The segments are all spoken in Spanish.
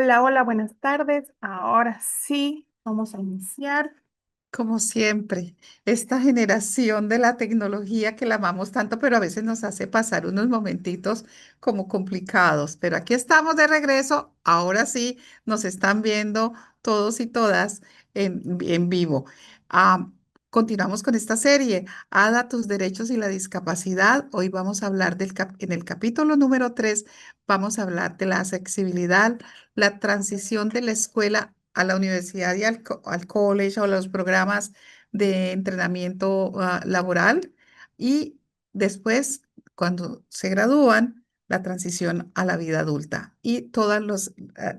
Hola, hola, buenas tardes. Ahora sí, vamos a iniciar. Como siempre, esta generación de la tecnología que la amamos tanto, pero a veces nos hace pasar unos momentitos como complicados. Pero aquí estamos de regreso. Ahora sí, nos están viendo todos y todas en vivo. Ah, Continuamos con esta serie, Ada, tus derechos y la discapacidad. Hoy vamos a hablar en el capítulo número 3, vamos a hablar de la accesibilidad, la transición de la escuela a la universidad y al college o los programas de entrenamiento laboral y después, cuando se gradúan, la transición a la vida adulta y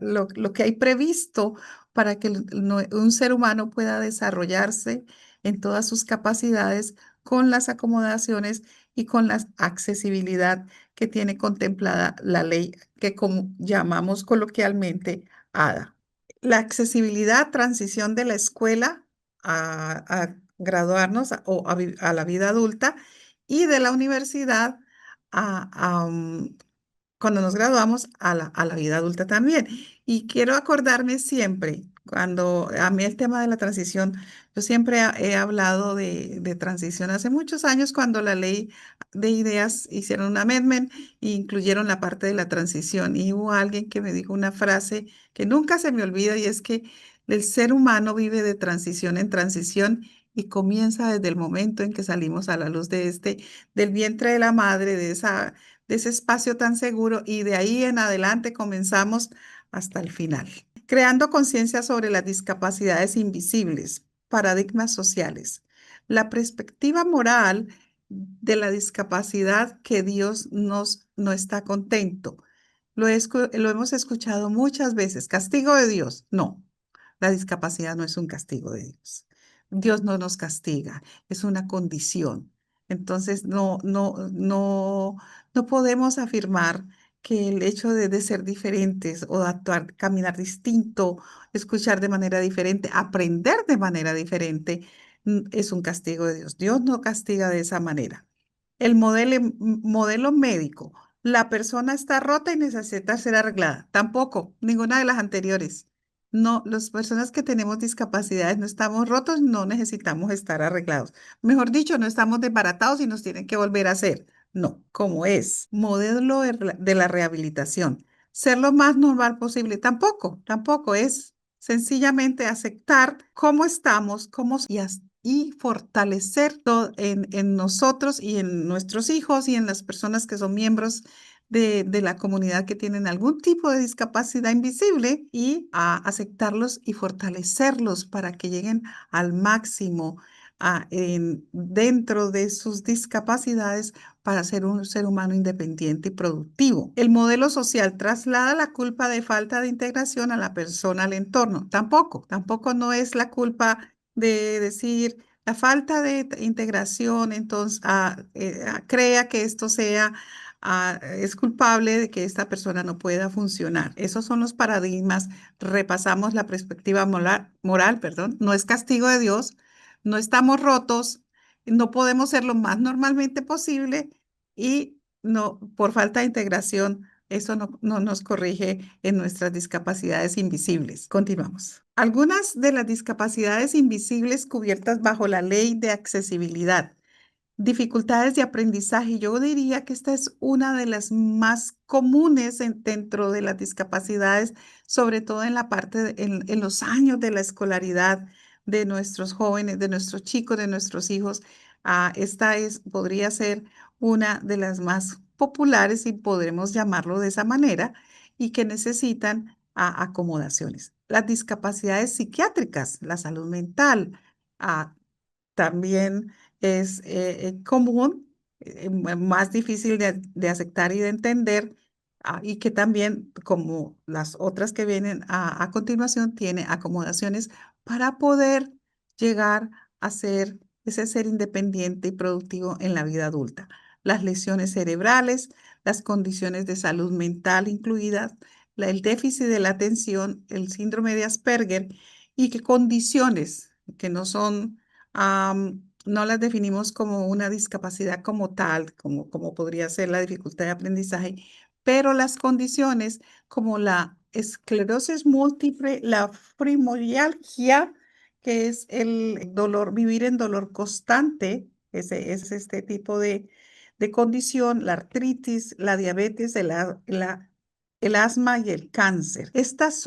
lo que hay previsto para que un ser humano pueda desarrollarse en todas sus capacidades con las acomodaciones y con la accesibilidad que tiene contemplada la ley que como llamamos coloquialmente ADA. La accesibilidad, transición de la escuela a graduarnos a la vida adulta y de la universidad cuando nos graduamos a la vida adulta también. Y quiero acordarme siempre, cuando a mí el tema de la transición, yo siempre he hablado de transición hace muchos años, cuando la ley de ideas hicieron un amendment e incluyeron la parte de la transición. Y hubo alguien que me dijo una frase que nunca se me olvida y es que el ser humano vive de transición en transición. Y comienza desde el momento en que salimos a la luz del vientre de la madre, de ese espacio tan seguro y de ahí en adelante comenzamos hasta el final. Creando conciencia sobre las discapacidades invisibles, paradigmas sociales. La perspectiva moral de la discapacidad que Dios no está contento. Lo hemos escuchado muchas veces. Castigo de Dios. No, la discapacidad no es un castigo de Dios. Dios no nos castiga, es una condición. Entonces, no podemos afirmar que el hecho de ser diferentes o de actuar, caminar distinto, escuchar de manera diferente, aprender de manera diferente, es un castigo de Dios. Dios no castiga de esa manera. El modelo médico. La persona está rota y necesita ser arreglada. Tampoco, ninguna de las anteriores. No, las personas que tenemos discapacidades no estamos rotos, no necesitamos estar arreglados. Mejor dicho, no estamos desbaratados y nos tienen que volver a hacer. No, como es. Modelo de la rehabilitación. Ser lo más normal posible. Tampoco es sencillamente aceptar cómo estamos, y fortalecer todo en nosotros y en nuestros hijos y en las personas que son miembros de la comunidad que tienen algún tipo de discapacidad invisible y a aceptarlos y fortalecerlos para que lleguen al máximo dentro de sus discapacidades para ser un ser humano independiente y productivo. El modelo social traslada la culpa de falta de integración a la persona, al entorno. Tampoco no es la culpa de decir la falta de integración, entonces crea que esto sea, es culpable de que esta persona no pueda funcionar. Esos son los paradigmas. Repasamos la perspectiva moral, no es castigo de Dios, no estamos rotos, no podemos ser lo más normalmente posible y no, por falta de integración, eso no nos corrige en nuestras discapacidades invisibles. Continuamos. Algunas de las discapacidades invisibles cubiertas bajo la ley de accesibilidad. Dificultades de aprendizaje. Yo diría que esta es una de las más comunes dentro de las discapacidades, sobre todo en la en los años de la escolaridad de nuestros jóvenes, de nuestros chicos, de nuestros hijos. Podría ser una de las más populares, y podremos llamarlo de esa manera, y que necesitan acomodaciones. Las discapacidades psiquiátricas, la salud mental, ah, también es común, más difícil de aceptar y de entender, y que también, como las otras que vienen a continuación, tiene acomodaciones para poder llegar a ser ese ser independiente y productivo en la vida adulta. Las lesiones cerebrales, las condiciones de salud mental incluidas, el déficit de la atención, el síndrome de Asperger, y que condiciones que no son no las definimos como una discapacidad como tal, como podría ser la dificultad de aprendizaje, pero las condiciones como la esclerosis múltiple, la fibromialgia, que es el dolor, vivir en dolor constante, es este tipo de condición, la artritis, la diabetes, el asma y el cáncer. Esta es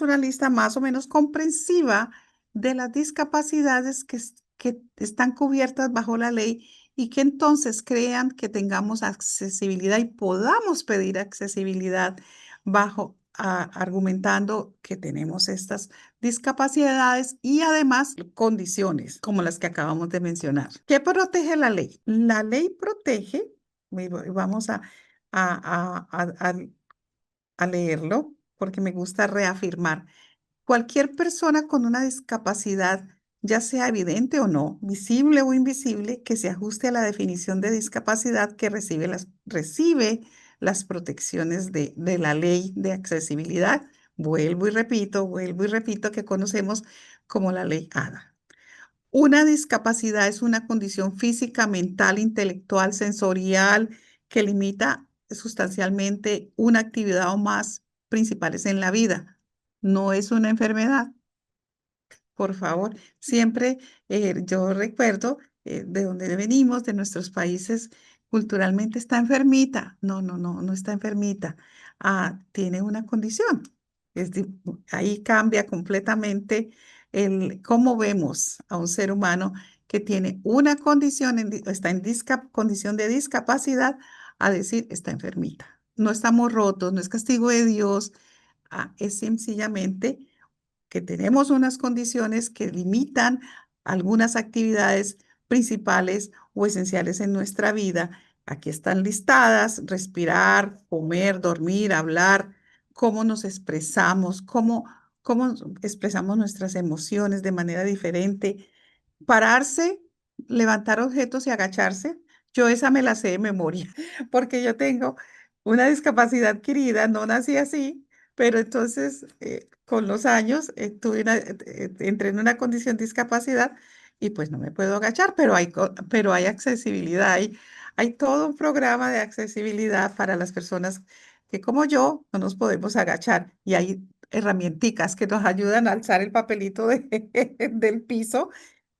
una lista más o menos comprensiva de las discapacidades que están cubiertas bajo la ley y que entonces crean que tengamos accesibilidad y podamos pedir accesibilidad argumentando que tenemos estas discapacidades y además condiciones como las que acabamos de mencionar. ¿Qué protege la ley? La ley protege, vamos a leerlo porque me gusta reafirmar. Cualquier persona con una discapacidad, ya sea evidente o no, visible o invisible, que se ajuste a la definición de discapacidad que recibe las protecciones de la ley de accesibilidad. Vuelvo y repito, que conocemos como la ley ADA. Una discapacidad es una condición física, mental, intelectual, sensorial que limita sustancialmente una actividad o más principales en la vida. No es una enfermedad. Por favor, siempre yo recuerdo de donde venimos, de nuestros países, culturalmente está enfermita. No, no, no, no está enfermita. Tiene una condición. Ahí cambia completamente cómo vemos a un ser humano que tiene una condición, está en condición de discapacidad, a decir está enfermita. No estamos rotos, no es castigo de Dios, es sencillamente que tenemos unas condiciones que limitan algunas actividades principales o esenciales en nuestra vida. Aquí están listadas: respirar, comer, dormir, hablar, cómo nos expresamos, cómo expresamos nuestras emociones de manera diferente, pararse, levantar objetos y agacharse. Yo esa me la sé de memoria, porque yo tengo una discapacidad adquirida, no nací así, pero entonces con los años entré en una condición de discapacidad y pues no me puedo agachar, pero hay accesibilidad, hay todo un programa de accesibilidad para las personas que como yo no nos podemos agachar y hay herramienticas que nos ayudan a alzar el papelito del piso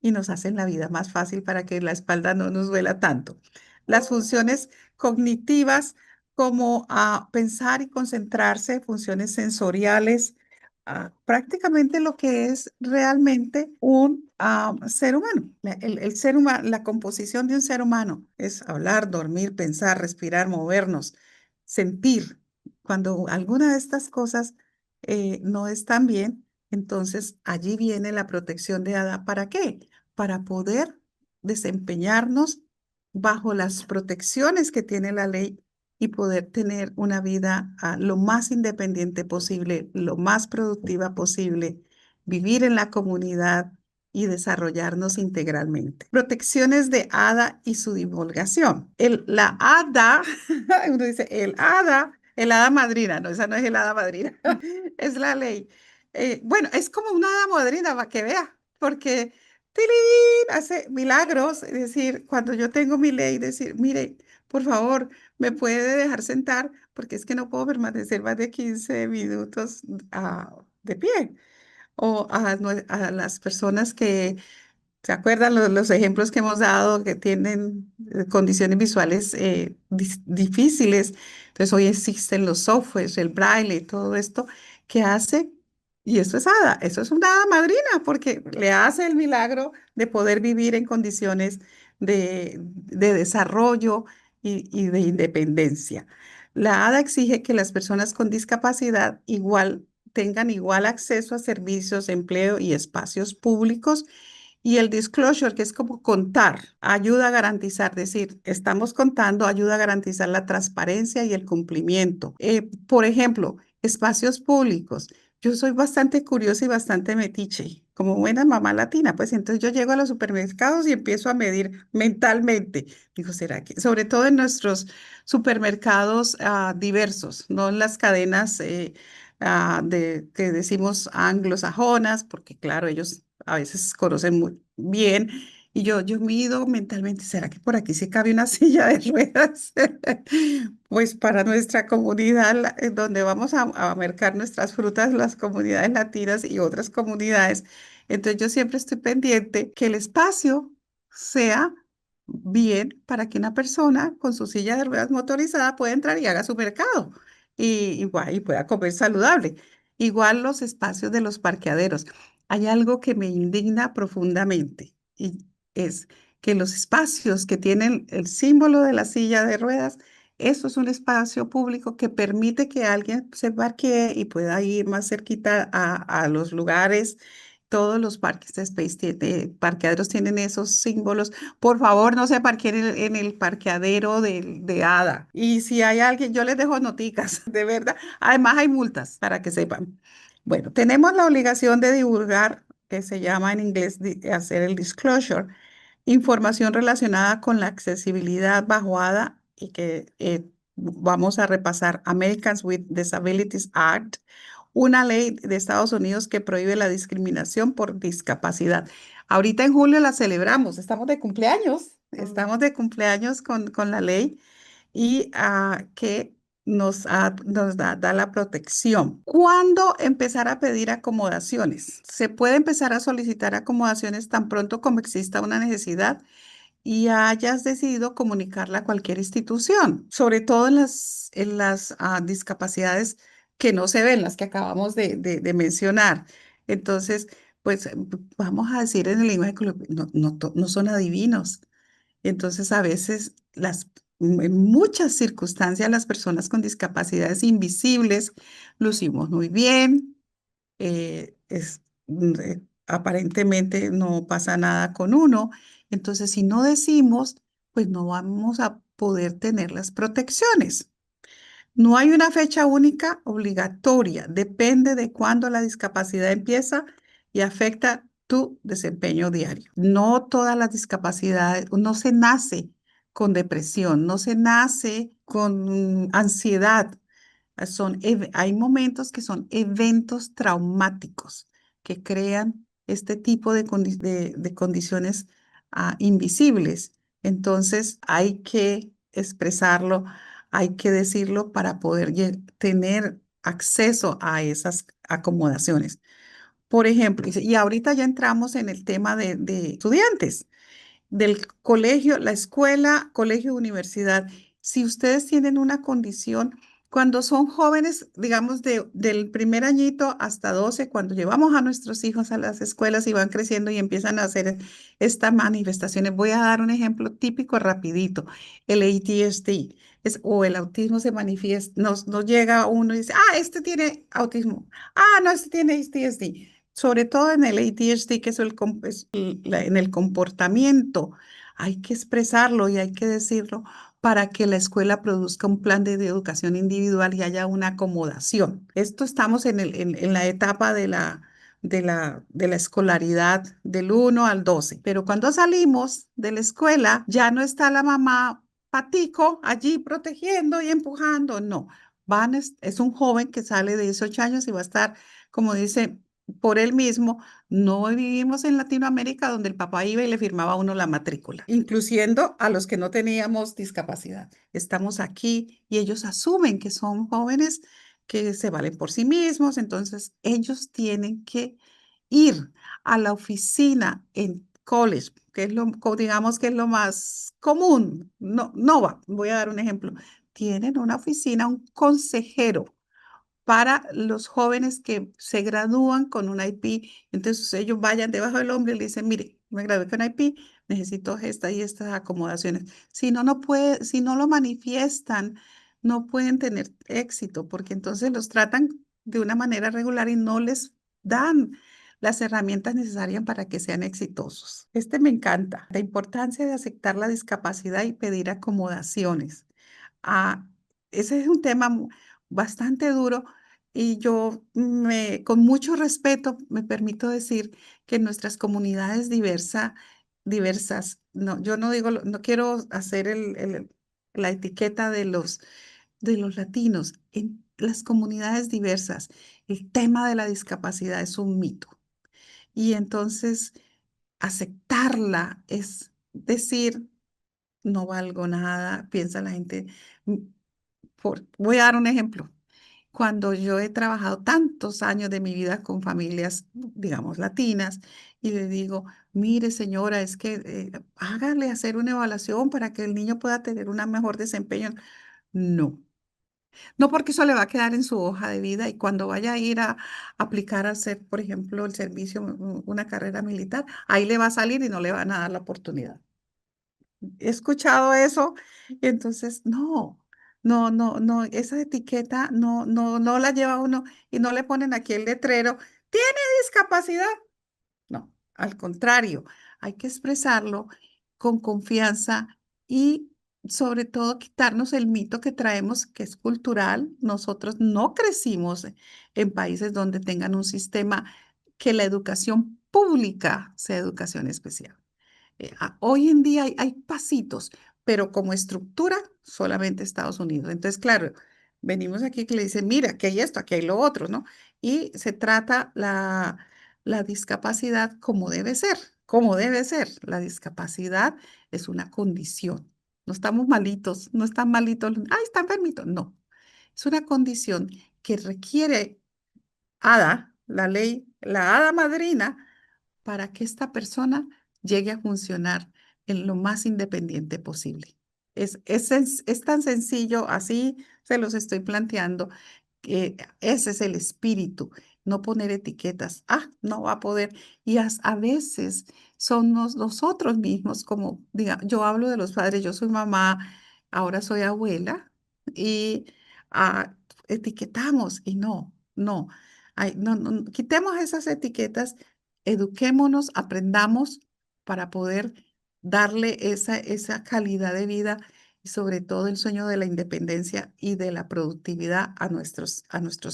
y nos hacen la vida más fácil para que la espalda no nos duela tanto. Las funciones cognitivas como pensar y concentrarse, funciones sensoriales, prácticamente lo que es realmente un ser humano. El ser humano, la composición de un ser humano es hablar, dormir, pensar, respirar, movernos, sentir. Cuando alguna de estas cosas no están bien, entonces allí viene la protección de ADA. ¿Para qué? Para poder desempeñarnos bajo las protecciones que tiene la ley y poder tener una vida lo más independiente posible, lo más productiva posible, vivir en la comunidad y desarrollarnos integralmente. Protecciones de ADA y su divulgación. La ADA, uno dice el hada madrina, no, esa no es el hada madrina, es la ley. Bueno, es como una hada madrina para que vea, porque ¡tilín! Hace milagros, es decir, cuando yo tengo mi ley, decir, mire, por favor, me puede dejar sentar porque es que no puedo permanecer más de 15 minutos de pie. O a las personas que, ¿se acuerdan los ejemplos que hemos dado que tienen condiciones visuales difíciles? Entonces hoy existen los softwares, el braille y todo esto que hace, y eso es hada, eso es una hada madrina porque le hace el milagro de poder vivir en condiciones de desarrollo y de independencia. La hada exige que las personas con discapacidad tengan igual acceso a servicios, empleo y espacios públicos, y el disclosure, que es como contar, ayuda a garantizar, decir, estamos contando, ayuda a garantizar la transparencia y el cumplimiento. Por ejemplo, espacios públicos. Yo soy bastante curiosa y bastante metiche, como buena mamá latina, pues entonces yo llego a los supermercados y empiezo a medir mentalmente. Digo, ¿será que? Sobre todo en nuestros supermercados diversos, no en las cadenas que decimos anglosajonas, porque claro, ellos a veces conocen muy bien Y yo mido mentalmente, ¿será que por aquí se cabe una silla de ruedas? Pues para nuestra comunidad, donde vamos a mercar nuestras frutas, las comunidades latinas y otras comunidades. Entonces yo siempre estoy pendiente que el espacio sea bien para que una persona con su silla de ruedas motorizada pueda entrar y haga su mercado y pueda comer saludable. Igual los espacios de los parqueaderos. Hay algo que me indigna profundamente y es que los espacios que tienen el símbolo de la silla de ruedas, eso es un espacio público que permite que alguien se parquee y pueda ir más cerquita a los lugares. Todos los parques de Space parqueaderos tienen esos símbolos. Por favor, no se parqueen en el parqueadero de ADA. Y si hay alguien, yo les dejo noticas, de verdad. Además, hay multas para que sepan. Bueno, tenemos la obligación de divulgar, que se llama en inglés hacer el disclosure, información relacionada con la accesibilidad bajo ADA y que vamos a repasar Americans with Disabilities Act, una ley de Estados Unidos que prohíbe la discriminación por discapacidad. Ahorita en julio la celebramos, estamos de cumpleaños con la ley y que da la protección. ¿Cuándo empezar a pedir acomodaciones? Se puede empezar a solicitar acomodaciones tan pronto como exista una necesidad y hayas decidido comunicarla a cualquier institución, sobre todo en las discapacidades que no se ven, las que acabamos de mencionar. Entonces, pues vamos a decir en el lenguaje coloquial, no son adivinos. Entonces, a veces, en muchas circunstancias, las personas con discapacidades invisibles lucimos muy bien, aparentemente no pasa nada con uno. Entonces, si no decimos, pues no vamos a poder tener las protecciones. No hay una fecha única obligatoria, depende de cuándo la discapacidad empieza y afecta tu desempeño diario. No todas las discapacidades, no se nace con depresión, no se nace con ansiedad. Hay momentos que son eventos traumáticos que crean este tipo de condiciones invisibles. Entonces hay que expresarlo, hay que decirlo para poder tener acceso a esas acomodaciones. Por ejemplo, y ahorita ya entramos en el tema de estudiantes del colegio, la escuela, colegio, universidad. Si ustedes tienen una condición, cuando son jóvenes, digamos, del primer añito hasta 12, cuando llevamos a nuestros hijos a las escuelas y van creciendo y empiezan a hacer estas manifestaciones, voy a dar un ejemplo típico rapidito, el ADHD. O el autismo se manifiesta, nos llega uno y dice, este tiene autismo, no, este tiene ADHD, sobre todo en el ADHD, que es en el comportamiento. Hay que expresarlo y hay que decirlo para que la escuela produzca un plan de educación individual y haya una acomodación. Esto estamos en la etapa de la escolaridad del 1 al 12, pero cuando salimos de la escuela ya no está la mamá patico allí protegiendo y empujando, no. Es un joven que sale de 18 años y va a estar, como dice, por él mismo. No vivimos en Latinoamérica donde el papá iba y le firmaba a uno la matrícula, incluyendo a los que no teníamos discapacidad. Estamos aquí y ellos asumen que son jóvenes que se valen por sí mismos, entonces ellos tienen que ir a la oficina en college, que es digamos que es lo más común. No, no va, voy a dar un ejemplo. Tienen una oficina, un consejero para los jóvenes que se gradúan con un IP. Entonces ellos vayan debajo del hombro y le dicen, mire, me gradué con IP, necesito esta y estas acomodaciones. Si no lo manifiestan, no pueden tener éxito porque entonces los tratan de una manera regular y no les dan las herramientas necesarias para que sean exitosos. Este me encanta, la importancia de aceptar la discapacidad y pedir acomodaciones. Ah, ese es un tema bastante duro y con mucho respeto, me permito decir que en nuestras comunidades diversas, no, yo no digo, no quiero hacer la etiqueta de los latinos. En las comunidades diversas, el tema de la discapacidad es un mito. Y entonces aceptarla es decir, no valgo nada, piensa la gente. mm, Voy a dar un ejemplo. Cuando yo he trabajado tantos años de mi vida con familias, digamos, latinas, y le digo, mire señora, es que hágale hacer una evaluación para que el niño pueda tener un mejor desempeño. No, no porque eso le va a quedar en su hoja de vida y cuando vaya a ir a aplicar a hacer, por ejemplo, el servicio, una carrera militar, ahí le va a salir y no le van a dar la oportunidad. He escuchado eso y entonces no, esa etiqueta no la lleva uno y no le ponen aquí el letrero, tiene discapacidad. No, al contrario, hay que expresarlo con confianza y sobre todo quitarnos el mito que traemos, que es cultural. Nosotros no crecimos en países donde tengan un sistema que la educación pública sea educación especial. Hoy en día hay pasitos, pero como estructura solamente Estados Unidos. Entonces, claro, venimos aquí que le dicen, mira, aquí hay esto, aquí hay lo otro, ¿no? Y se trata la discapacidad como debe ser, como debe ser. La discapacidad es una condición. No estamos malitos, no están malitos, ay, está enfermito. No, es una condición que requiere la ley, la hada madrina para que esta persona llegue a funcionar en lo más independiente posible. Es tan sencillo, así se los estoy planteando, que ese es el espíritu, no poner etiquetas. Ah, no va a poder. Y a veces somos nosotros mismos, como, diga, yo hablo de los padres, yo soy mamá, ahora soy abuela, y ah, etiquetamos y no. Ay, no, quitemos esas etiquetas, eduquémonos, aprendamos para poder darle esa calidad de vida y sobre todo el sueño de la independencia y de la productividad a nuestros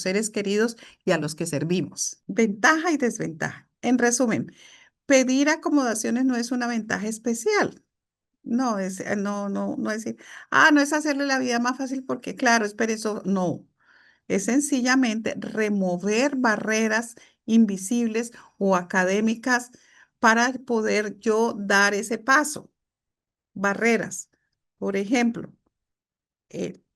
seres queridos y a los que servimos. Ventaja y desventaja. En resumen, pedir acomodaciones no es una ventaja especial. No es decir, no es hacerle la vida más fácil porque, claro, es perezoso. No, es sencillamente remover barreras invisibles o académicas para poder yo dar ese paso. Barreras. Por ejemplo,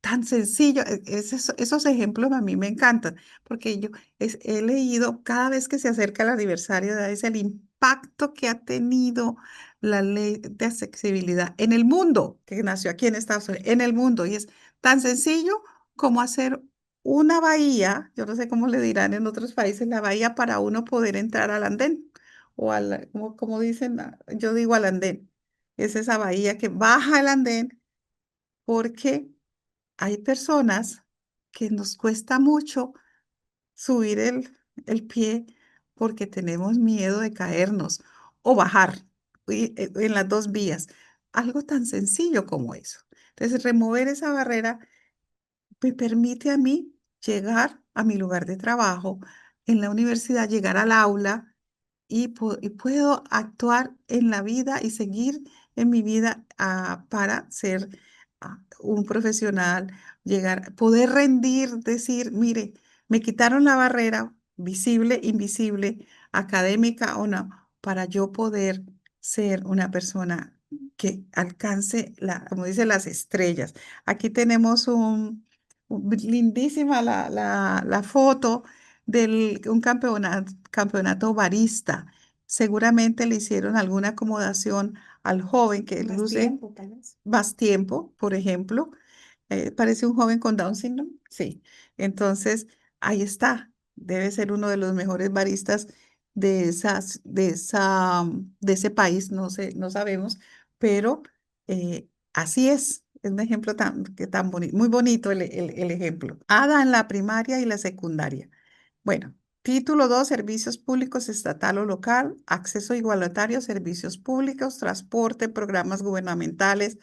tan sencillo, esos ejemplos a mí me encantan, porque yo he leído cada vez que se acerca el aniversario de es el impacto que ha tenido la ley de accesibilidad en el mundo, que nació aquí en Estados Unidos, en el mundo, y es tan sencillo como hacer una bahía, yo no sé cómo le dirán en otros países, la bahía para uno poder entrar al andén, o como dicen, yo digo al andén, es esa bahía que baja el andén porque hay personas que nos cuesta mucho subir el pie porque tenemos miedo de caernos o bajar en las dos vías. Algo tan sencillo como eso. Entonces, remover esa barrera me permite a mí llegar a mi lugar de trabajo, en la universidad, llegar al aula y puedo actuar en la vida y seguir en mi vida para ser un profesional, poder rendir, decir, mire, me quitaron la barrera visible, invisible, académica o no, para yo poder ser una persona que alcance, como dice, las estrellas. Aquí tenemos lindísima la foto de un campeonato barista. Seguramente le hicieron alguna acomodación al joven que Más luce tiempo, tal vez. más tiempo, por ejemplo. Parece un joven con Down syndrome. Sí. Entonces, ahí está. Debe ser uno de los mejores baristas de ese país, no sé, no sabemos, pero así es. Es un ejemplo tan bonito, muy bonito el ejemplo. Ada en la primaria y la secundaria. Bueno, título 2, servicios públicos estatal o local, acceso igualitario a servicios públicos, transporte, programas gubernamentales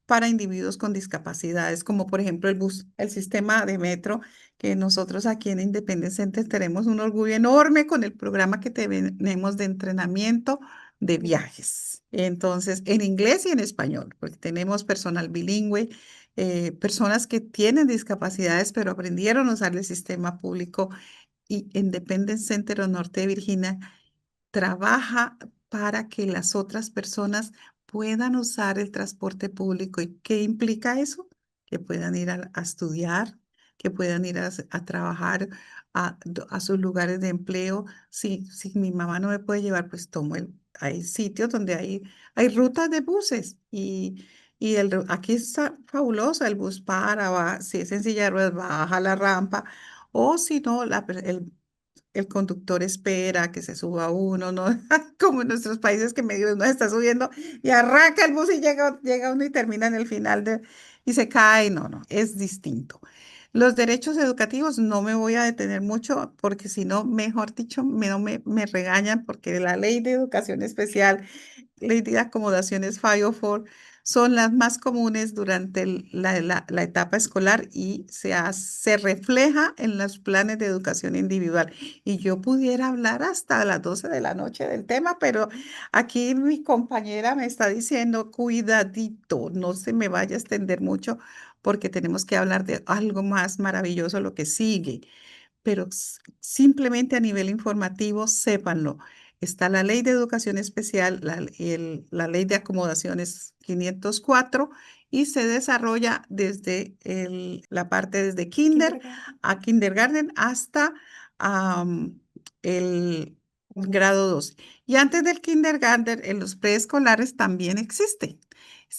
para individuos con discapacidades, como por ejemplo el bus, el sistema de metro, que nosotros aquí en Independence Center tenemos un orgullo enorme con el programa que tenemos de entrenamiento de viajes. Entonces, en inglés y en español, porque tenemos personal bilingüe, personas que tienen discapacidades, pero aprendieron a usar el sistema público y Independence Center o Norte de Virginia trabaja para que las otras personas puedan usar el transporte público. ¿Y qué implica eso? Que puedan ir a estudiar, que puedan ir a trabajar a sus lugares de empleo. Si mi mamá no me puede llevar, pues hay sitios donde hay rutas de buses y aquí está fabuloso, el bus va, si es en silla de ruedas, baja la rampa, o si no, el conductor espera que se suba uno, ¿no? Como en nuestros países que medio uno está subiendo y arranca el bus y llega uno y termina en el final y se cae. No, no, es distinto. Los derechos educativos no me voy a detener mucho porque si no, mejor dicho, no me regañan porque la ley de educación especial, ley de acomodaciones 504 son las más comunes durante la etapa escolar y se refleja en los planes de educación individual. Y yo pudiera hablar hasta las 12 de la noche del tema, pero aquí mi compañera me está diciendo, cuidadito, no se me vaya a extender mucho porque tenemos que hablar de algo más maravilloso, lo que sigue, pero simplemente a nivel informativo, sépanlo. Está la Ley de Educación Especial, la Ley de Acomodaciones 504 y se desarrolla desde la parte desde Kindergarten. a kindergarten hasta am, el grado 12. Y antes del kindergarten, en los preescolares también existe.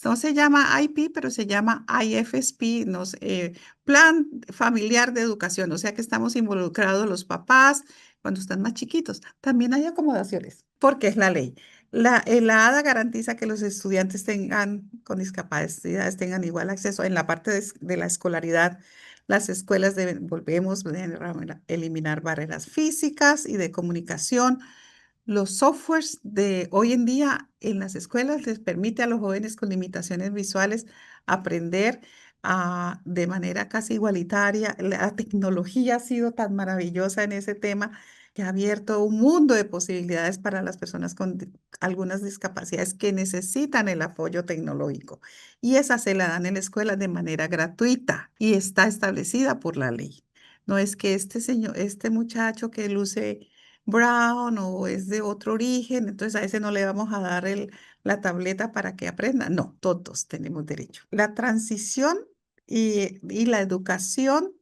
No se llama IP, pero se llama IFSP, no sé, Plan Familiar de Educación, o sea que estamos involucrados los papás cuando están más chiquitos. También hay acomodaciones, porque es la ley. La ADA garantiza que los estudiantes con discapacidades tengan igual acceso en la parte de la escolaridad. Las escuelas deben eliminar barreras físicas y de comunicación. Los softwares de hoy en día en las escuelas les permite a los jóvenes con limitaciones visuales aprender de manera casi igualitaria. La tecnología ha sido tan maravillosa en ese tema que ha abierto un mundo de posibilidades para las personas con algunas discapacidades que necesitan el apoyo tecnológico. Y esa se la dan en la escuela de manera gratuita y está establecida por la ley. No es que este muchacho que luce brown o es de otro origen, entonces a ese no le vamos a dar la tableta para que aprenda. No, todos tenemos derecho. La transición y la educación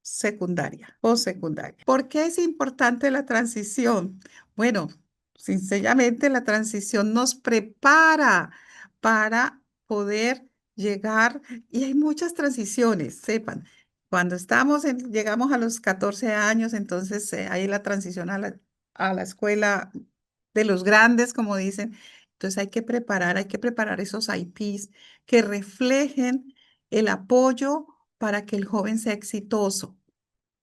secundaria o secundaria. ¿Por qué es importante la transición? Bueno, sencillamente la transición nos prepara para poder llegar, y hay muchas transiciones, sepan. Cuando llegamos a los 14 años, entonces hay la transición a la escuela de los grandes, como dicen. Entonces hay que preparar esos IPs que reflejen el apoyo para que el joven sea exitoso.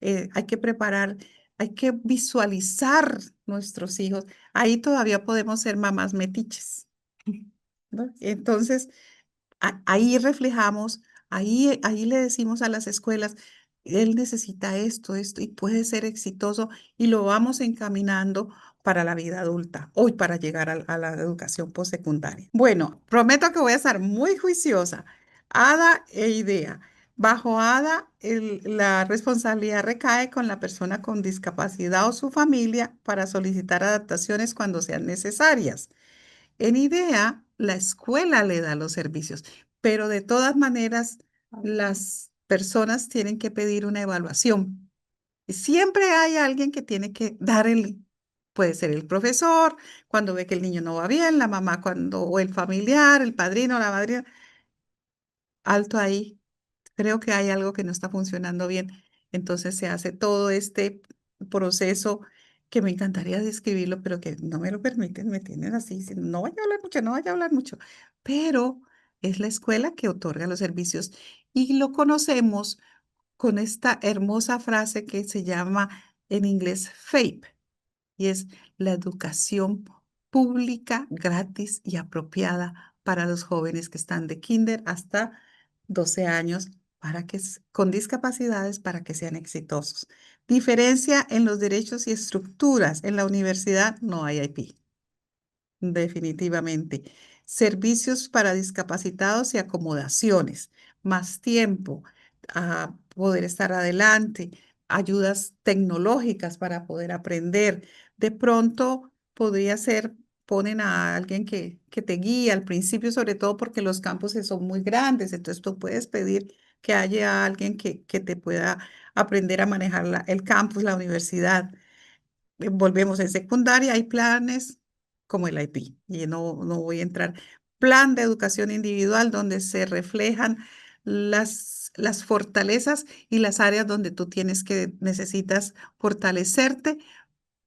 Hay que preparar, hay que visualizar nuestros hijos. Ahí todavía podemos ser mamás metiches, ¿no? Entonces, ahí reflejamos, ahí le decimos a las escuelas, él necesita esto, y puede ser exitoso, y lo vamos encaminando para la vida adulta, hoy para llegar a la educación postsecundaria. Bueno, prometo que voy a estar muy juiciosa. Ada e idea. Bajo ADA, la responsabilidad recae con la persona con discapacidad o su familia para solicitar adaptaciones cuando sean necesarias. En IDEA, la escuela le da los servicios, pero de todas maneras, las personas tienen que pedir una evaluación. Y siempre hay alguien que tiene que puede ser el profesor, cuando ve que el niño no va bien, la mamá o el familiar, el padrino, la madrina. Alto ahí, creo que hay algo que no está funcionando bien. Entonces se hace todo este proceso que me encantaría describirlo, pero que no me lo permiten, me tienen así, diciendo, no vaya a hablar mucho, no vaya a hablar mucho. Pero es la escuela que otorga los servicios y lo conocemos con esta hermosa frase que se llama en inglés FAPE, y es la educación pública, gratis y apropiada para los jóvenes que están de kinder hasta 12 años con discapacidades para que sean exitosos. Diferencia en los derechos y estructuras. En la universidad no hay IP. Definitivamente. Servicios para discapacitados y acomodaciones, más tiempo, a poder estar adelante, ayudas tecnológicas para poder aprender. De pronto podría ser ponen a alguien que te guíe al principio, sobre todo porque los campos son muy grandes, entonces tú puedes pedir que haya alguien que te pueda aprender a manejar el campus, la universidad. Volvemos en secundaria, hay planes como el IP, y no voy a entrar. Plan de educación individual donde se reflejan las fortalezas y las áreas donde tú necesitas fortalecerte,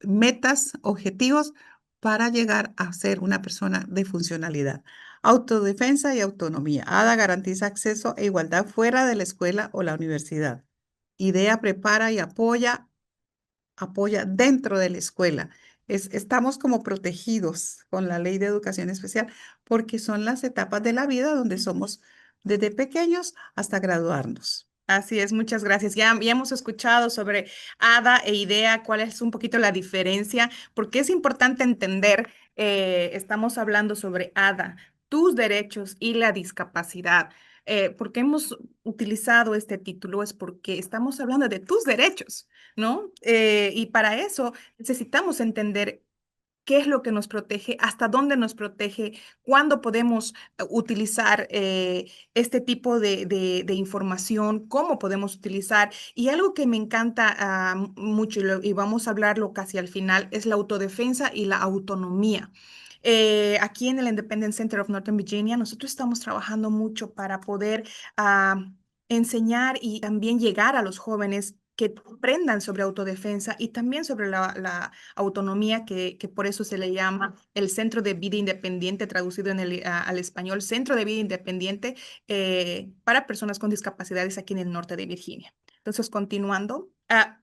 metas, objetivos para llegar a ser una persona de funcionalidad. Autodefensa y autonomía. ADA garantiza acceso e igualdad fuera de la escuela o la universidad. IDEA prepara y apoya dentro de la escuela. Estamos como protegidos con la ley de educación especial porque son las etapas de la vida donde somos desde pequeños hasta graduarnos. Así es, muchas gracias. Ya hemos escuchado sobre ADA e IDEA, cuál es un poquito la diferencia, porque es importante entender, estamos hablando sobre ADA, tus derechos y la discapacidad. Porque hemos utilizado este título es porque estamos hablando de tus derechos, ¿no? Y para eso necesitamos entender qué es lo que nos protege, hasta dónde nos protege, cuándo podemos utilizar este tipo de información, cómo podemos utilizar. Y algo que me encanta mucho, y vamos a hablarlo casi al final, es la autodefensa y la autonomía. Aquí en el Independent Center of Northern Virginia, nosotros estamos trabajando mucho para poder enseñar y también llegar a los jóvenes que aprendan sobre autodefensa y también sobre la autonomía, que por eso se le llama el Centro de Vida Independiente, traducido al español, Centro de Vida Independiente para personas con discapacidades aquí en el norte de Virginia. Entonces, continuando,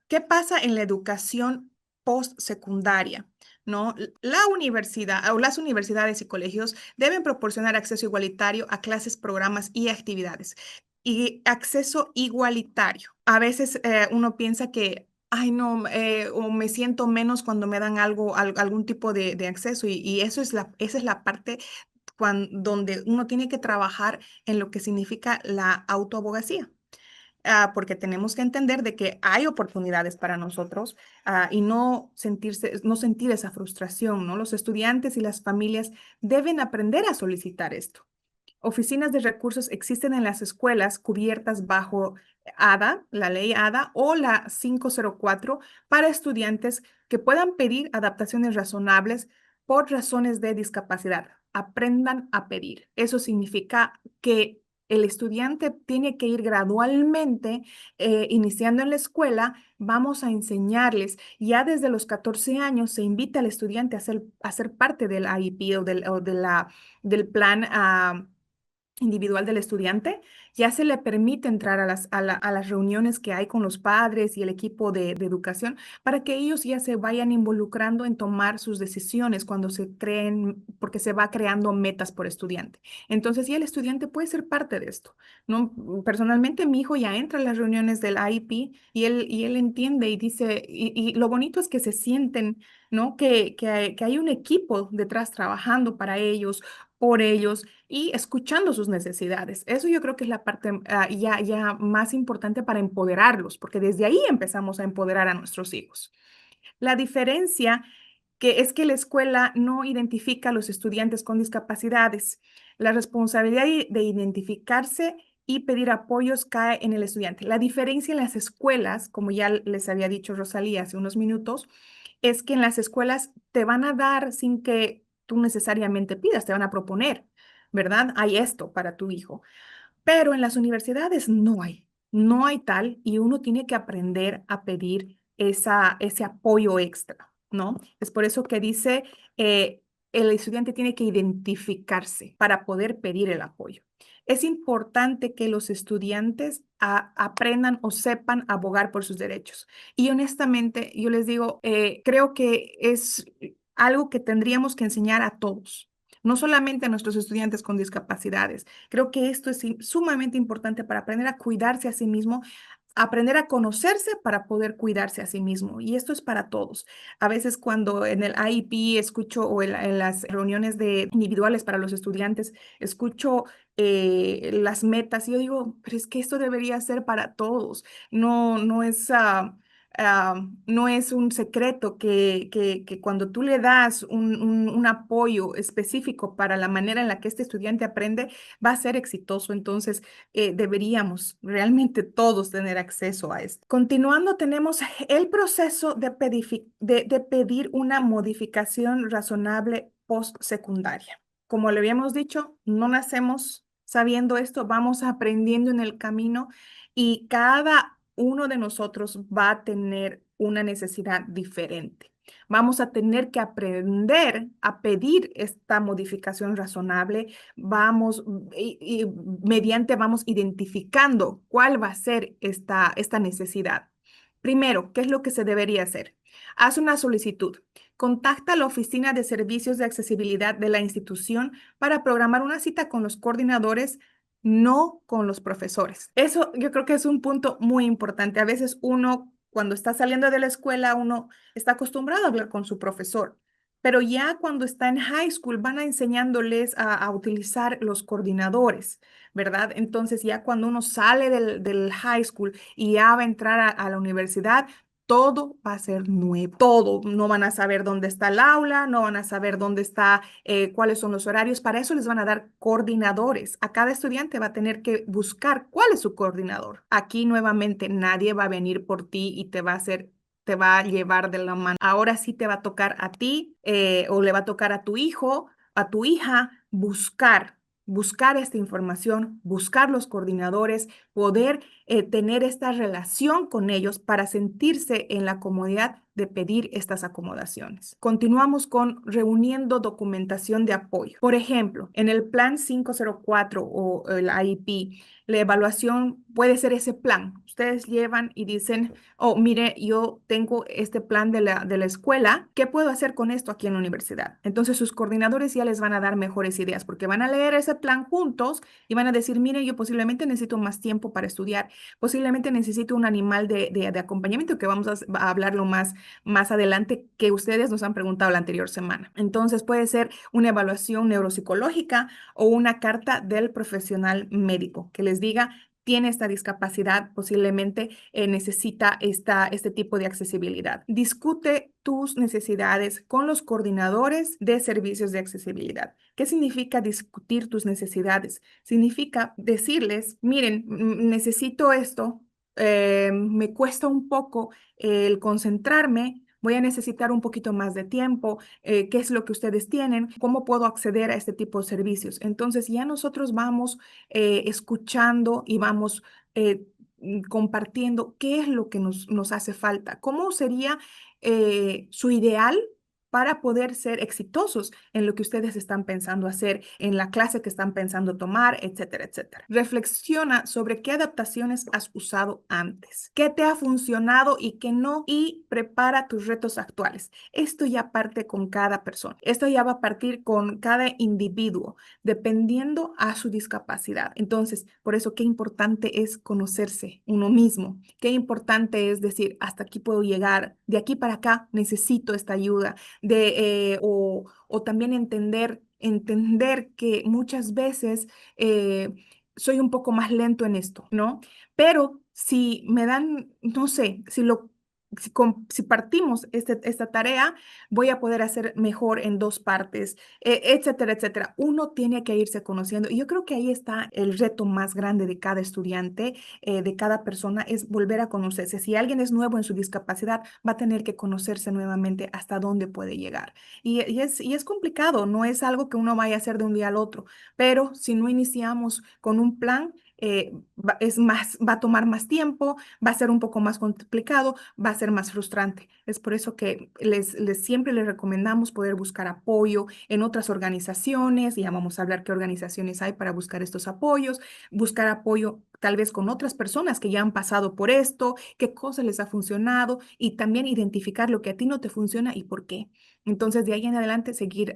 ¿qué pasa en la educación postsecundaria? ¿No? La universidad o las universidades y colegios deben proporcionar acceso igualitario a clases, programas y actividades. Y acceso igualitario. A veces uno piensa que, ay, no, o me siento menos cuando me dan algún tipo de acceso. Y eso es esa es la parte donde uno tiene que trabajar en lo que significa la autoabogacía. Porque tenemos que entender de que hay oportunidades para nosotros y no sentir esa frustración, ¿no? Los estudiantes y las familias deben aprender a solicitar esto. Oficinas de recursos existen en las escuelas cubiertas bajo ADA, la ley ADA o la 504 para estudiantes que puedan pedir adaptaciones razonables por razones de discapacidad. Aprendan a pedir. Eso significa que el estudiante tiene que ir gradualmente, iniciando en la escuela, vamos a enseñarles. Ya desde los 14 años se invita al estudiante a ser parte del IEP del plan individual del estudiante, ya se le permite entrar a las reuniones que hay con los padres y el equipo de educación para que ellos ya se vayan involucrando en tomar sus decisiones cuando se creen, porque se va creando metas por estudiante. Entonces ya el estudiante puede ser parte de esto, ¿no? Personalmente mi hijo ya entra a las reuniones del IEP y él entiende y dice, y lo bonito es que se sienten, ¿no? Que hay un equipo detrás trabajando para ellos, por ellos y escuchando sus necesidades. Eso yo creo que es la parte ya más importante para empoderarlos, porque desde ahí empezamos a empoderar a nuestros hijos. La diferencia que es que la escuela no identifica a los estudiantes con discapacidades. La responsabilidad de identificarse y pedir apoyos cae en el estudiante. La diferencia en las escuelas, como ya les había dicho Rosalía hace unos minutos, es que en las escuelas te van a dar sin que tú necesariamente pidas, te van a proponer, ¿verdad? Hay esto para tu hijo. Pero en las universidades no hay tal y uno tiene que aprender a pedir ese apoyo extra, ¿no? Es por eso que dice, el estudiante tiene que identificarse para poder pedir el apoyo. Es importante que los estudiantes aprendan o sepan abogar por sus derechos. Y honestamente, yo les digo, creo que es algo que tendríamos que enseñar a todos, no solamente a nuestros estudiantes con discapacidades. Creo que esto es sumamente importante para aprender a cuidarse a sí mismo, aprender a conocerse para poder cuidarse a sí mismo. Y esto es para todos. A veces cuando en el IEP escucho o en las reuniones individuales para los estudiantes, escucho las metas y yo digo, pero es que esto debería ser para todos. No es... no es un secreto que cuando tú le das un apoyo específico para la manera en la que este estudiante aprende, va a ser exitoso. Entonces, deberíamos realmente todos tener acceso a esto. Continuando, tenemos el proceso de pedir una modificación razonable postsecundaria. Como le habíamos dicho, no nacemos sabiendo esto, vamos aprendiendo en el camino y cada uno de nosotros va a tener una necesidad diferente. Vamos a tener que aprender a pedir esta modificación razonable. Vamos y mediante vamos identificando cuál va a ser esta necesidad. Primero, ¿qué es lo que se debería hacer? Haz una solicitud. Contacta a la Oficina de Servicios de Accesibilidad de la institución para programar una cita con los coordinadores, no con los profesores. Eso yo creo que es un punto muy importante. A veces uno, cuando está saliendo de la escuela, uno está acostumbrado a hablar con su profesor, pero ya cuando está en high school van a enseñándoles a utilizar los coordinadores, ¿verdad? Entonces ya cuando uno sale del high school y ya va a entrar a la universidad, todo va a ser nuevo, todo. No van a saber dónde está el aula, no van a saber dónde está, cuáles son los horarios. Para eso les van a dar coordinadores. A cada estudiante va a tener que buscar cuál es su coordinador. Aquí nuevamente nadie va a venir por ti y te va a llevar de la mano. Ahora sí te va a tocar a ti, o le va a tocar a tu hijo, a tu hija, buscar esta información, buscar los coordinadores, poder tener esta relación con ellos para sentirse en la comodidad de pedir estas acomodaciones. Continuamos con reuniendo documentación de apoyo. Por ejemplo, en el plan 504 o el IEP, la evaluación puede ser ese plan. Ustedes llevan y dicen, oh, mire, yo tengo este plan de la escuela, ¿qué puedo hacer con esto aquí en la universidad? Entonces sus coordinadores ya les van a dar mejores ideas porque van a leer ese plan juntos y van a decir, mire, yo posiblemente necesito más tiempo para estudiar, posiblemente necesito un animal de acompañamiento que vamos a hablarlo más adelante que ustedes nos han preguntado la anterior semana. Entonces puede ser una evaluación neuropsicológica o una carta del profesional médico que les diga, tiene esta discapacidad, posiblemente necesita este tipo de accesibilidad. Discute tus necesidades con los coordinadores de servicios de accesibilidad. ¿Qué significa discutir tus necesidades? Significa decirles, miren, necesito esto, me cuesta un poco el concentrarme. Voy a necesitar un poquito más de tiempo. ¿Qué es lo que ustedes tienen? ¿Cómo puedo acceder a este tipo de servicios? Entonces ya nosotros vamos escuchando y vamos compartiendo qué es lo que nos hace falta. ¿Cómo sería su ideal para poder ser exitosos en lo que ustedes están pensando hacer, en la clase que están pensando tomar, etcétera, etcétera? Reflexiona sobre qué adaptaciones has usado antes, qué te ha funcionado y qué no, y prepara tus retos actuales. Esto ya parte con cada persona. Esto ya va a partir con cada individuo, dependiendo a su discapacidad. Entonces, por eso qué importante es conocerse uno mismo. Qué importante es decir, hasta aquí puedo llegar, de aquí para acá necesito esta ayuda, o también entender que muchas veces soy un poco más lento en esto, ¿no? Pero si me dan, no sé, si partimos esta tarea, voy a poder hacer mejor en dos partes, etcétera, etcétera. Uno tiene que irse conociendo y yo creo que ahí está el reto más grande de cada estudiante, de cada persona, es volver a conocerse. Si alguien es nuevo en su discapacidad, va a tener que conocerse nuevamente hasta dónde puede llegar. Y es complicado, no es algo que uno vaya a hacer de un día al otro, pero si no iniciamos con un plan, va a tomar más tiempo, va a ser un poco más complicado, va a ser más frustrante. Es por eso que siempre les recomendamos poder buscar apoyo en otras organizaciones. Ya vamos a hablar qué organizaciones hay para buscar estos apoyos, buscar apoyo tal vez con otras personas que ya han pasado por esto, qué cosas les ha funcionado y también identificar lo que a ti no te funciona y por qué. Entonces, de ahí en adelante, seguir